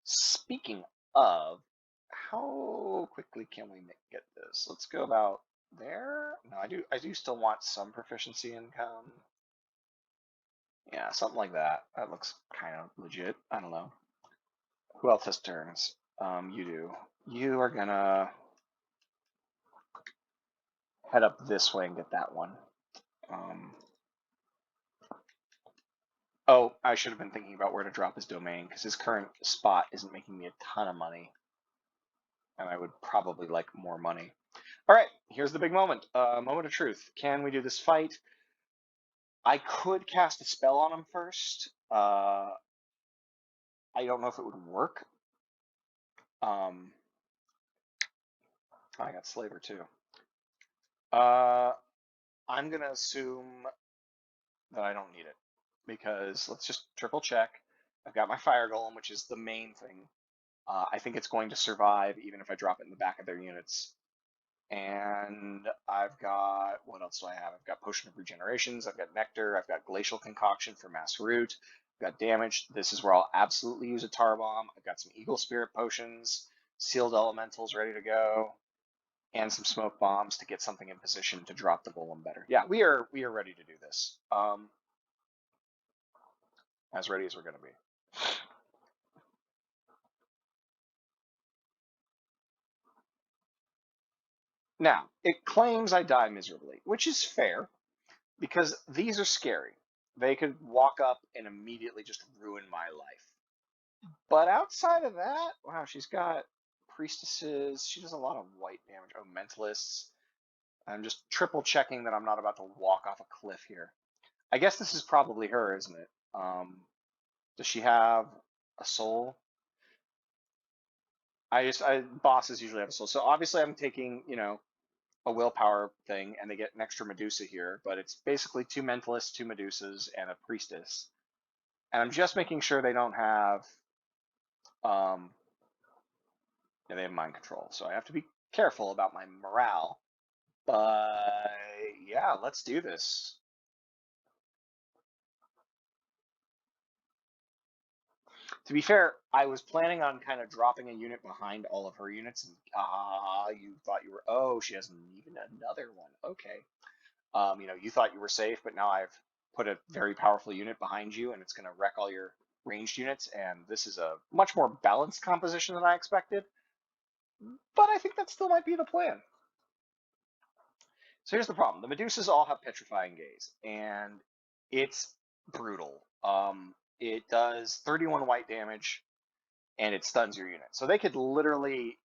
Speaking of, how quickly can we get this? Let's go about there. No, I do still want some proficiency income. Yeah, something like that. That looks kind of legit. I don't know. Who else has turns? You do. You are gonna head up this way and get that one. Oh, I should have been thinking about where to drop his domain, because his current spot isn't making me a ton of money. And I would probably like more money. All right, here's the big moment. Moment of truth. Can we do this fight? I could cast a spell on him first. I don't know if it would work. I got Slaver too. I'm gonna assume that I don't need it, because let's just triple check. I've got my Fire Golem, which is the main thing. I think it's going to survive even if I drop it in the back of their units. And I've got, what else do I have? I've got Potion of Regenerations, I've got Nectar, I've got Glacial Concoction for Mass Root, I've got Damage. This is where I'll absolutely use a Tar Bomb. I've got some Eagle Spirit Potions, Sealed Elementals ready to go, and some Smoke Bombs to get something in position to drop the Golem better. Yeah, we are ready to do this. As ready as we're going to be. Now, it claims I die miserably, which is fair, because these are scary. They could walk up and immediately just ruin my life. But outside of that, wow, she's got priestesses. She does a lot of white damage. Oh, mentalists. I'm just triple checking that I'm not about to walk off a cliff here. I guess this is probably her, isn't it? Does she have a soul? Bosses usually have a soul. So obviously I'm taking, a willpower thing, and they get an extra Medusa here, but it's basically 2 mentalists, 2 Medusas, and a priestess. And I'm just making sure they don't have, yeah, they have mind control, so I have to be careful about my morale. But yeah, let's do this. To be fair, I was planning on kind of dropping a unit behind all of her units, and you thought you were, oh, she has even another one. Okay. You thought you were safe, but now I've put a very powerful unit behind you, and it's going to wreck all your ranged units, and this is a much more balanced composition than I expected, but I think that still might be the plan. So here's the problem. The Medusas all have Petrifying Gaze, and it's brutal. It does 31 white damage, and it stuns your unit. So they could literally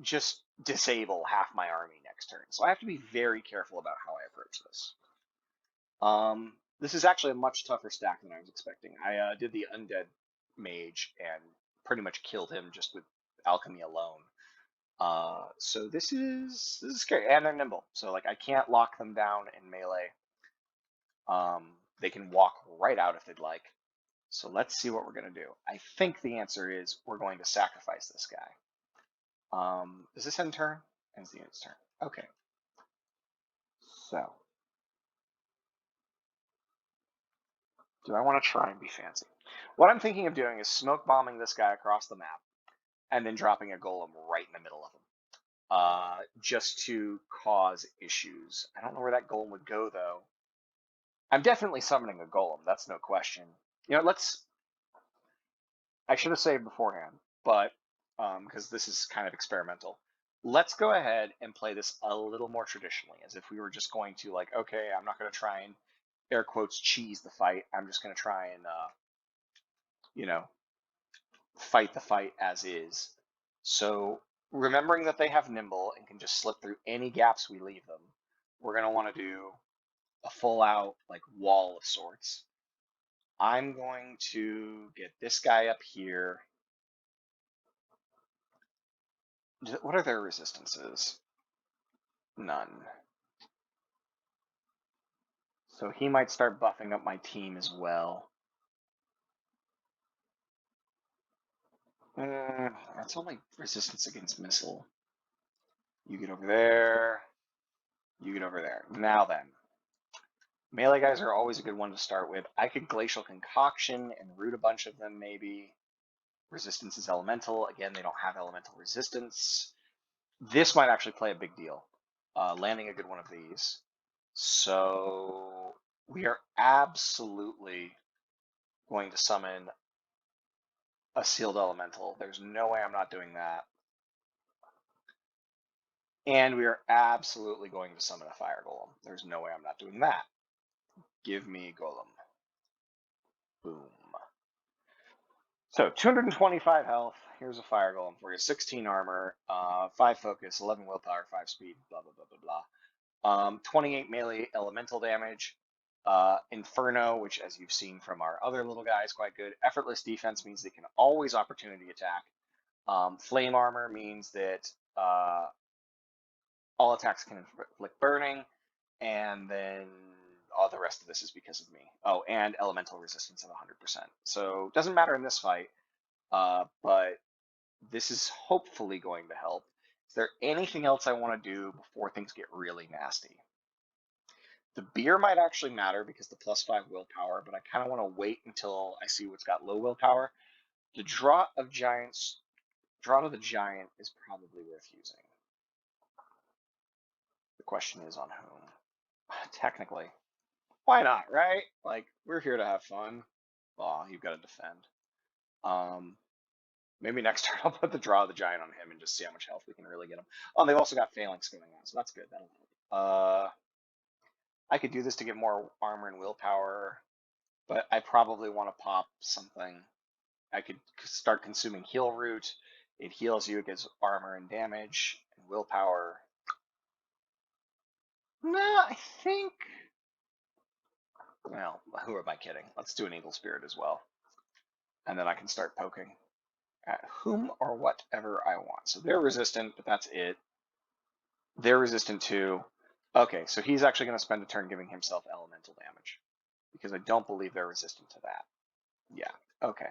just disable half my army next turn. So I have to be very careful about how I approach this. This is actually a much tougher stack than I was expecting. I did the Undead Mage and pretty much killed him just with alchemy alone. So this is scary, and they're nimble. So like I can't lock them down in melee. They can walk right out if they'd like. So let's see what we're gonna do. I think the answer is we're going to sacrifice this guy. Does this end turn? Ends the unit's turn. Okay. So, do I want to try and be fancy? What I'm thinking of doing is smoke bombing this guy across the map and then dropping a golem right in the middle of him. Just to cause issues. I don't know where that golem would go, though. I'm definitely summoning a golem, that's no question. You know, I should have saved beforehand, but because this is kind of experimental. Let's go ahead and play this a little more traditionally, as if we were just going to, like, okay, I'm not going to try and, air quotes, cheese the fight. I'm just going to try and, you know, fight the fight as is. So, remembering that they have Nimble and can just slip through any gaps we leave them, we're going to want to do a full-out, like, wall of sorts. I'm going to get this guy up here. What are their resistances? None. So he might start buffing up my team as well. That's only resistance against missile. You get over there. You get over there. Now then. Melee guys are always a good one to start with. I could Glacial Concoction and root a bunch of them, maybe. Resistance is elemental. Again, they don't have elemental resistance. This might actually play a big deal. Landing a good one of these. So we are absolutely going to summon a sealed elemental. There's no way I'm not doing that. And we are absolutely going to summon a fire golem. There's no way I'm not doing that. Give me golem. Boom. So 225 health. Here's a fire golem for you. 16 armor, 5 focus, 11 willpower, 5 speed, blah, blah, blah, blah, blah. 28 melee elemental damage. Inferno, which, as you've seen from our other little guy, is quite good. Effortless defense means they can always opportunity attack. Flame armor means that all attacks can inflict burning, and then all the rest of this is because of me. Oh, and elemental resistance of 100%. So it doesn't matter in this fight, but this is hopefully going to help. Is there anything else I want to do before things get really nasty? The beer might actually matter because the +5 willpower, but I kind of want to wait until I see what's got low willpower. The draw to the giant is probably worth using. The question is on whom. Technically. Why not, right? Like, we're here to have fun. Oh, you've got to defend. Maybe next turn I'll put the draw of the giant on him and just see how much health we can really get him. Oh, they've also got phalanx going on, so that's good. That'll help. I could do this to get more armor and willpower, but I probably want to pop something. I could start consuming heal root. It heals you against armor and damage and willpower. No, I think. Well, who am I kidding? Let's do an Eagle Spirit as well. And then I can start poking at whom or whatever I want. So they're resistant, but that's it. They're resistant to. Okay, so he's actually going to spend a turn giving himself elemental damage. Because I don't believe they're resistant to that. Yeah, okay.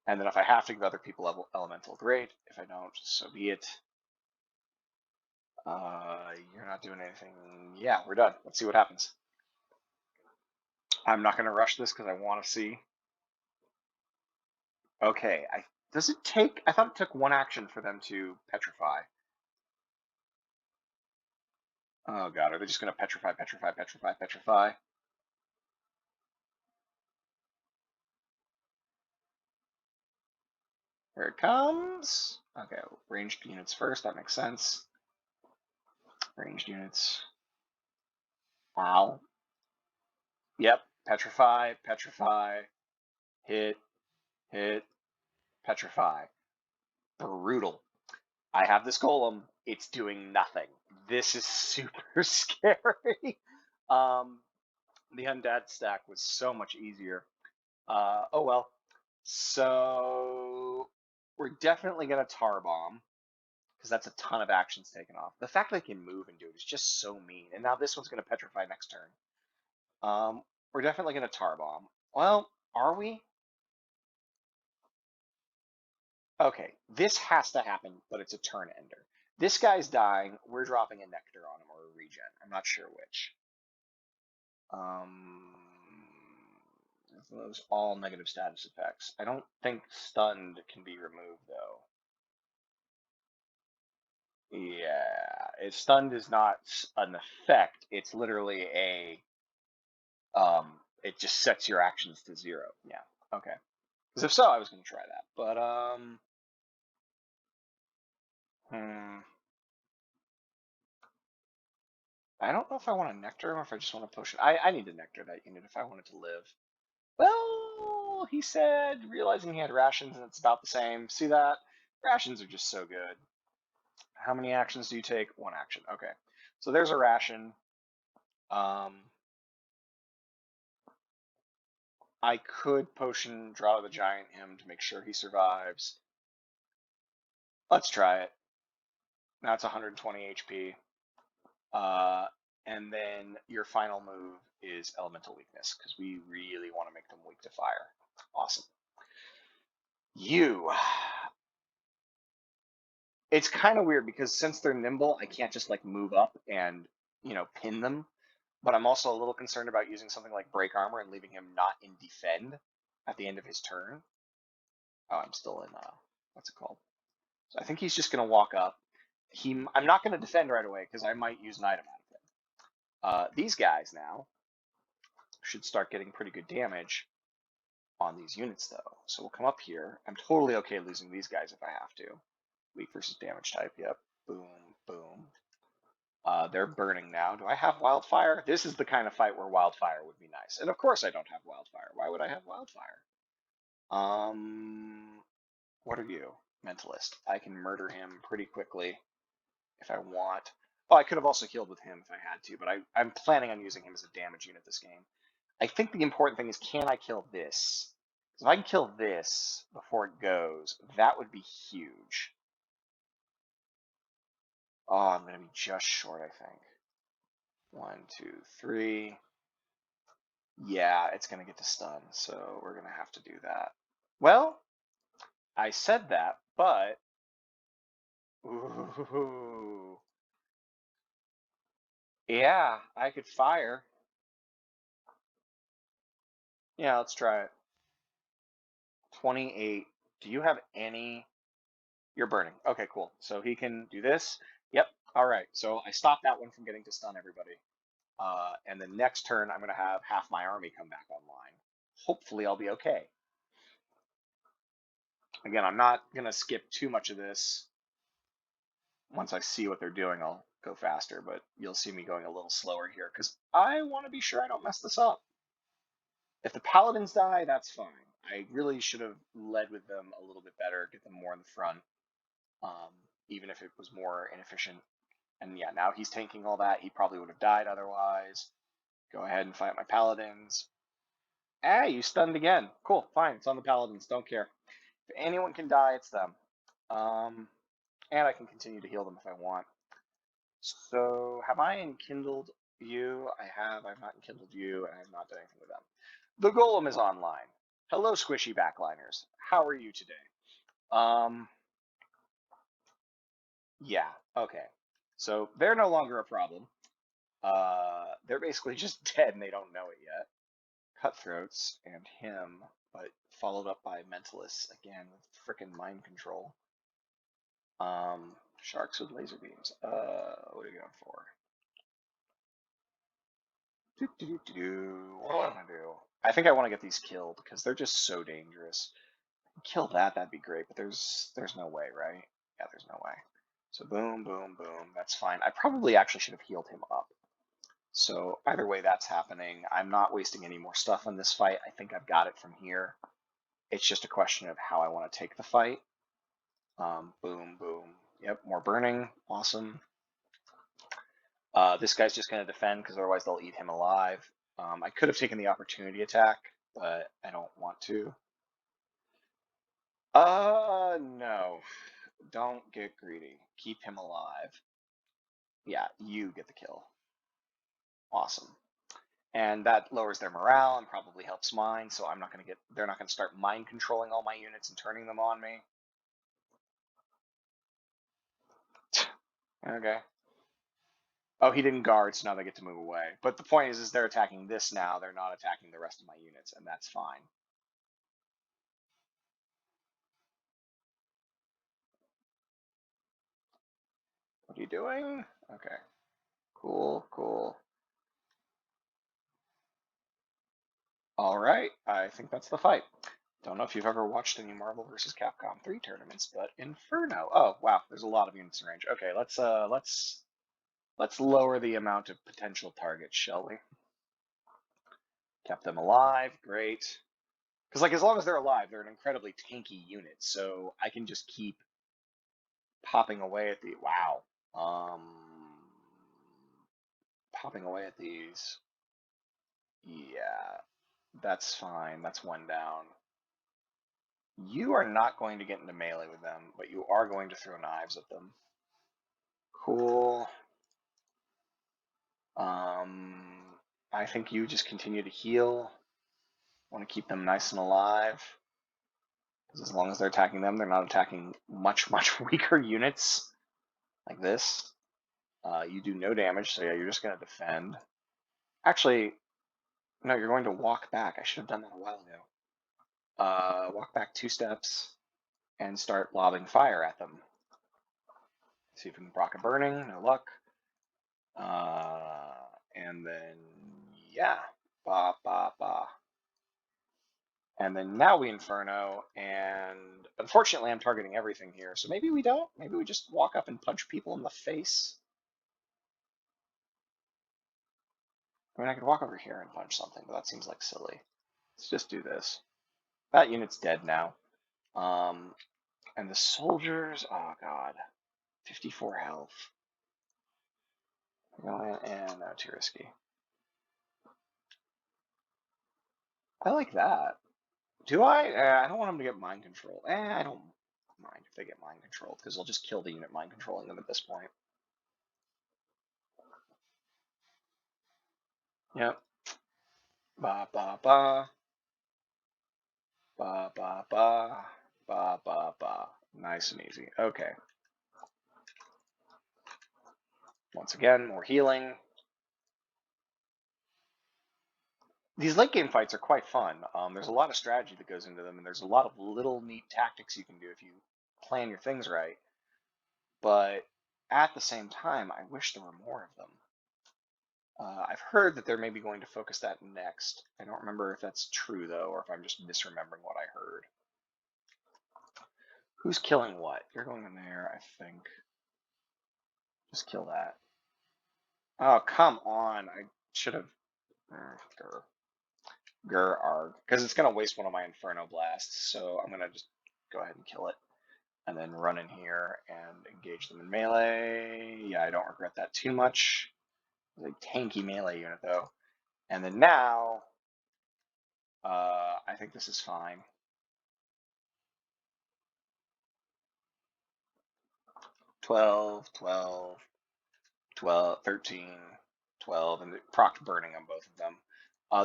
And then if I have to give other people elemental, great. If I don't, so be it. You're not doing anything. Yeah, we're done. Let's see what happens. I'm not going to rush this because I want to see. Okay, does it take... I thought it took one action for them to petrify. Oh god, are they just going to petrify? Here it comes. Okay, ranged units first, that makes sense. Ranged units. Wow. Yep, petrify, hit, petrify. Brutal. I have this golem. It's doing nothing. This is super scary. The undead stack was so much easier. Oh well. So we're definitely gonna tar bomb because that's a ton of actions taken off. The fact that they can move and do it is just so mean. And now this one's gonna petrify next turn. We're definitely gonna tar bomb. Well, are we? Okay, this has to happen, but it's a turn ender. This guy's dying. We're dropping a Nectar on him or a regen. I'm not sure which. Those all negative status effects. I don't think stunned can be removed though. Yeah, stunned is not an effect. It's literally a it just sets your actions to 0. Yeah. Okay. Because if so, I was going to try that. But I don't know if I want to Nectar him or if I just want to potion. I need to Nectar that unit if I want it to live. Well, he said, realizing he had rations and it's about the same. See that? Rations are just so good. How many actions do you take? 1 action. Okay. So there's a ration. I could potion draw the giant him to make sure he survives. Let's try it. That's 120 HP. And then your final move is elemental weakness, because we really want to make them weak to fire. Awesome. It's kind of weird because since they're nimble, I can't just like move up and, pin them. But I'm also a little concerned about using something like break armor and leaving him not in defend at the end of his turn. Oh, I'm still in, what's it called? So I think he's just going to walk up. I'm not going to defend right away because I might use an item out of him. These guys now should start getting pretty good damage on these units, though. So we'll come up here. I'm totally okay losing these guys if I have to. Weak versus damage type, yep. Boom, boom. They're burning now. Do I have Wildfire? This is the kind of fight where Wildfire would be nice. And of course I don't have Wildfire. Why would I have Wildfire? What are you? Mentalist. I can murder him pretty quickly if I want. Oh, I could have also healed with him if I had to, but I'm planning on using him as a damage unit this game. I think the important thing is, can I kill this? If I can kill this before it goes, that would be huge. Oh, I'm going to be just short, I think. 1, 2, 3. Yeah, it's going to get to stun, so we're going to have to do that. Well, I said that, but... Ooh. Yeah, I could fire. Yeah, let's try it. 28. Do you have any... You're burning. Okay, cool. So he can do this. Yep. All right. So I stopped that one from getting to stun everybody. And then next turn, I'm going to have half my army come back online. Hopefully I'll be okay. Again, I'm not going to skip too much of this. Once I see what they're doing, I'll go faster, but you'll see me going a little slower here because I want to be sure I don't mess this up. If the paladins die, that's fine. I really should have led with them a little bit better, get them more in the front, even if it was more inefficient. And yeah, now he's tanking all that. He probably would have died otherwise. Go ahead and fight my paladins. Ah, you stunned again. Cool, fine. It's on the paladins. Don't care. If anyone can die, it's them. And I can continue to heal them if I want. So, have I enkindled you? I have. I've not enkindled you, and I have not done anything with them. The golem is online. Hello, squishy backliners. How are you today? Yeah, okay. So, they're no longer a problem. They're basically just dead and they don't know it yet. Cutthroats and him, but followed up by Mentalists again with frickin' mind control. Sharks with laser beams. What are you going for? What do I want to do? I think I want to get these killed because they're just so dangerous. Kill that, that'd be great, but there's no way, right? Yeah, there's no way. So boom, boom, boom. That's fine. I probably actually should have healed him up. So either way, that's happening. I'm not wasting any more stuff on this fight. I think I've got it from here. It's just a question of how I want to take the fight. Boom, boom. Yep, more burning. Awesome. This guy's just going to defend because otherwise they'll eat him alive. I could have taken the opportunity attack, but I don't want to. No. Don't get greedy. Keep him alive. Yeah, you get the kill. Awesome. And that lowers their morale and probably helps mine, so I'm not going to get... They're not going to start mind controlling all my units and turning them on me. Okay. Oh, he didn't guard, so now they get to move away. But the point is they're attacking this now. They're not attacking the rest of my units, and that's fine. What are you doing? Okay. Cool, cool. All right, I think that's the fight. Don't know if you've ever watched any Marvel vs. Capcom 3 tournaments, but Inferno. Oh, wow, there's a lot of units in range. Okay, let's lower the amount of potential targets, shall we? Kept them alive, great. Because like as long as they're alive, they're an incredibly tanky unit, so I can just keep popping away at the wow. Popping away at these. Yeah, that's fine. That's one down. You are not going to get into melee with them, but you are going to throw knives at them. Cool. I think you just continue to heal. Want to keep them nice and alive. Because as long as they're attacking them, they're not attacking much weaker units like this. You do no damage, so yeah, you're just going to defend. Actually, no, you're going to walk back. I should have done that a while ago. Walk back 2 steps and start lobbing fire at them. See if we can proc a burning. No luck. And then, yeah. Ba, ba, ba. And then now we Inferno, and unfortunately I'm targeting everything here, so maybe we don't. Maybe we just walk up and punch people in the face. I mean, I could walk over here and punch something, but that seems like silly. Let's just do this. That unit's dead now. And the soldiers, oh god. 54 health. And no, too risky. I like that. Do I? I don't want them to get mind control. I don't mind if they get mind controlled, because they'll just kill the unit mind controlling them at this point. Yep. Ba ba ba. Ba ba ba. Ba ba ba. Nice and easy. Okay. Once again, more healing. These late game fights are quite fun. There's a lot of strategy that goes into them, and there's a lot of little neat tactics you can do if you plan your things right. But at the same time, I wish there were more of them. I've heard that they're maybe going to focus that next. I don't remember if that's true, though, or if I'm just misremembering what I heard. Who's killing what? You're going in there, I think. Just kill that. Oh, come on. I should have... Grr, because it's going to waste one of my Inferno Blasts, so I'm going to just go ahead and kill it. And then run in here and engage them in melee. Yeah, I don't regret that too much. It's a tanky melee unit, though. And then now, I think this is fine. 12, 12, 12, 13, 12, and proc burning on both of them.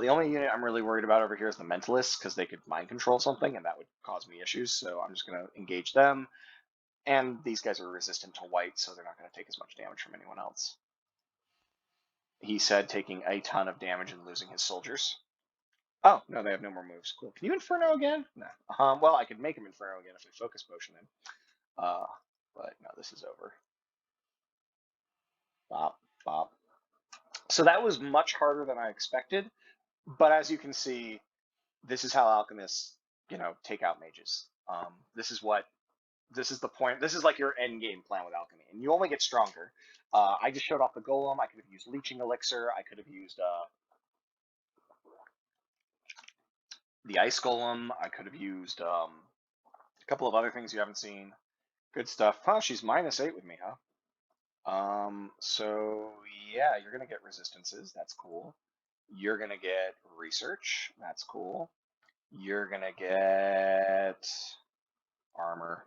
The only unit I'm really worried about over here is the Mentalists, because they could mind control something, and that would cause me issues, so I'm just going to engage them. And these guys are resistant to white, so they're not going to take as much damage from anyone else. He said taking a ton of damage and losing his soldiers. Oh, no, they have no more moves. Cool. Can you Inferno again? No. Well, I could make him Inferno again if we focus potion him. But no, this is over. Bop, bop. So that was much harder than I expected. But as you can see, this is how alchemists, take out mages. This is the point. This is like your end game plan with alchemy, and you only get stronger. I just showed off the golem. I could have used leeching elixir. I could have used the ice golem. I could have used a couple of other things you haven't seen. Good stuff. Huh, she's -8 with me, huh? So yeah, you're gonna get resistances. That's cool. You're gonna get research. That's cool. You're gonna get armor.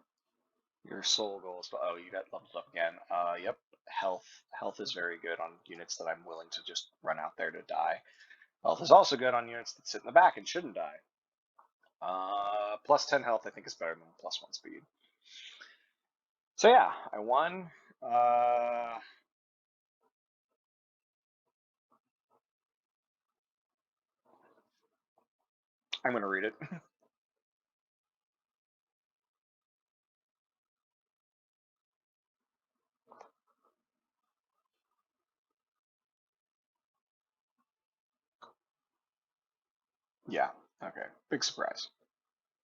Your soul goals. Oh, you got leveled up again. Yep. Health. Health is very good on units that I'm willing to just run out there to die. Health is also good on units that sit in the back and shouldn't die. +10 health, I think, is better than +1 speed. So yeah, I won. Uh, I'm gonna read it. Yeah. Okay. Big surprise.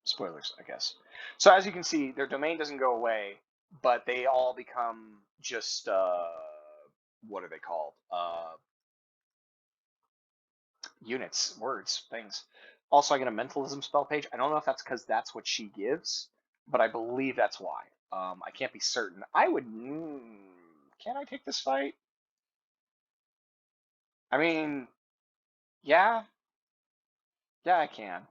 Spoilers, I guess. So as you can see, their domain doesn't go away, but they all become just what are they called? Units, words, things. Also, I get a mentalism spell page. I don't know if that's because that's what she gives, but I believe that's why. I can't be certain. I would. Can I take this fight? I mean, yeah, yeah, I can.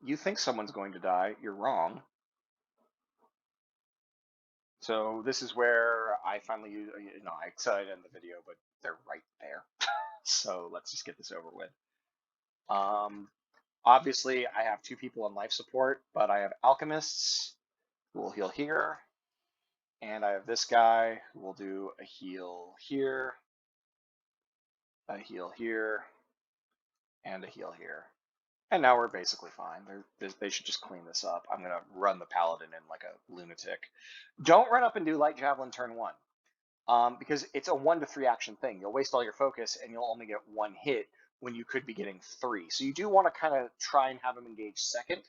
You think someone's going to die? You're wrong. So this is where I finally use. I said it in the video, but they're right there. So let's just get this over with. Um, Obviously, I have two people on life support, but I have alchemists who will heal here, and I have this guy who will do a heal here, a heal here, and a heal here. And now we're basically fine. They should just clean this up. I'm gonna run the paladin in like a lunatic. Don't run up and do light javelin turn one. Because it's a 1 to 3 action thing. You'll waste all your focus and you'll only get one hit when you could be getting 3. So you do want to kind of try and have him engage second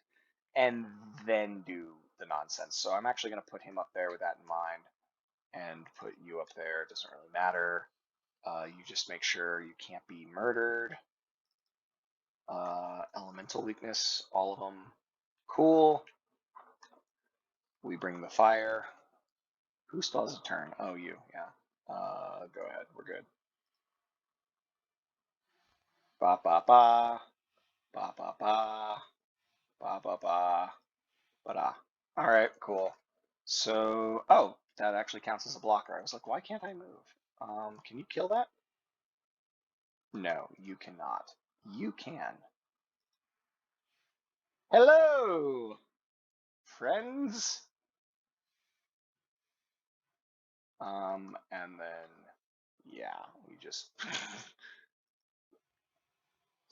and then do the nonsense. So I'm actually going to put him up there with that in mind and put you up there. It doesn't really matter. You just make sure you can't be murdered. Elemental weakness, all of them. Cool. We bring the fire. Who still has a turn? Oh, you, yeah. Go ahead, we're good. Ba ba ba. Ba ba ba. Ba ba ba. Ba da. Alright, cool. So, oh, that actually counts as a blocker. I was like, why can't I move? Can you kill that? No, you cannot. You can. Hello, friends. And then, yeah, we just.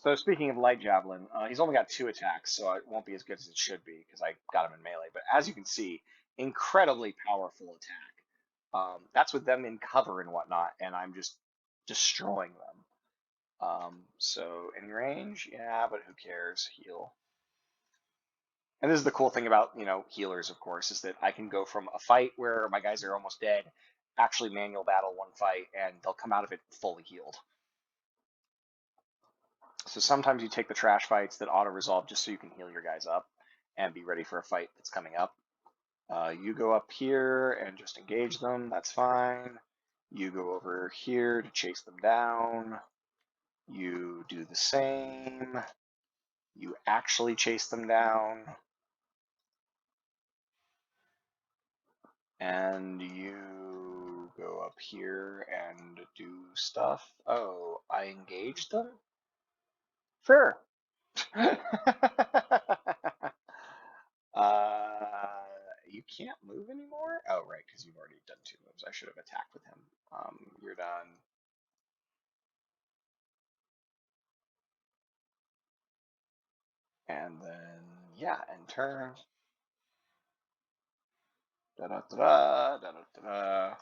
So speaking of light javelin, he's only got 2 attacks, so it won't be as good as it should be because I got him in melee. But as you can see, incredibly powerful attack. That's with them in cover and whatnot, and I'm just destroying them. So in range, yeah, but who cares? Heal. And this is the cool thing about, healers, of course, is that I can go from a fight where my guys are almost dead, actually manual battle one fight, and they'll come out of it fully healed. So sometimes you take the trash fights that auto-resolve just so you can heal your guys up and be ready for a fight that's coming up. You go up here and just engage them, that's fine. You go over here to chase them down. You do the same. You actually chase them down. And you go up here and do stuff. Oh, I engaged them? Sure. You can't move anymore? Oh, right, because you've already done 2 moves. I should have attacked with him. You're done. And then, yeah, and turn. Da-da-da-da, da-da-da-da.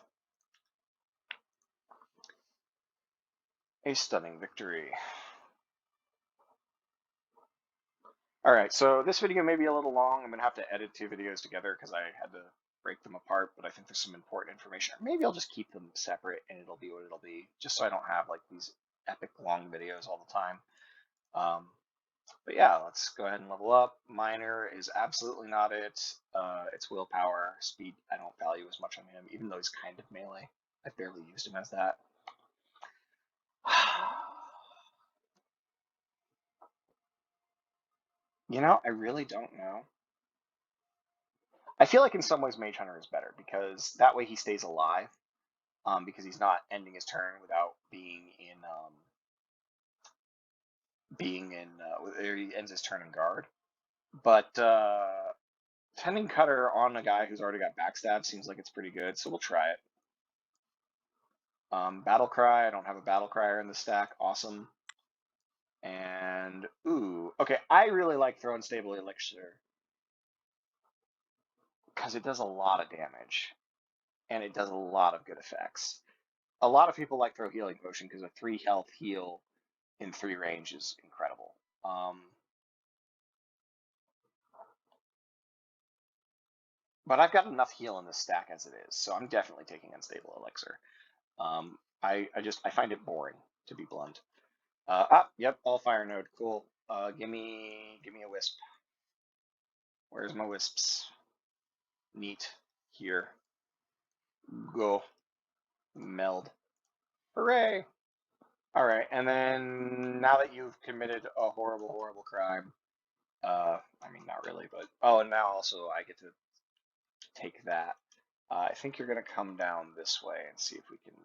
A stunning victory. Alright, so this video may be a little long. I'm going to have to edit 2 videos together because I had to break them apart, but I think there's some important information. Or maybe I'll just keep them separate and it'll be what it'll be, just so I don't have like these epic long videos all the time. But yeah, let's go ahead and level up. Minor is absolutely not it. It's willpower. Speed I don't value as much on him, even though he's kind of melee. I barely used him as that. I really don't know. I feel like in some ways Mage Hunter is better because that way he stays alive. Because he's not ending his turn without being in he ends his turn in guard. But Tending Cutter on a guy who's already got backstab seems like it's pretty good, so we'll try it. Battle Cry, I don't have a Battle Crier in the stack, awesome. And, ooh, okay, I really like Throw Unstable Elixir because it does a lot of damage, and it does a lot of good effects. A lot of people like Throw Healing Potion because a 3 health heal in 3 range is incredible. But I've got enough heal in this stack as it is, so I'm definitely taking Unstable Elixir. I find it boring, to be blunt. Yep, all fire node, cool. Give me a wisp. Where's my wisps? Neat. Here. Go. Meld. Hooray! Alright, and then now that you've committed a horrible, horrible crime, I mean, not really, but, oh, and now also I get to take that. I think you're gonna come down this way and see if we can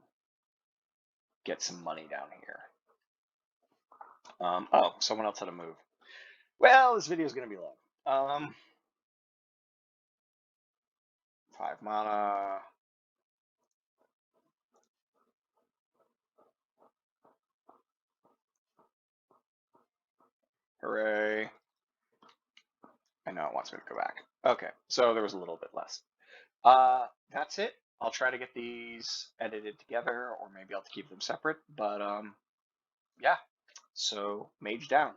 get some money down here. Oh, someone else had a move. Well, this video is gonna be long. 5 mana. Hooray. I know it wants me to go back. Okay, so there was a little bit less. That's it. I'll try to get these edited together, or maybe I'll keep them separate, but yeah. So, mage down.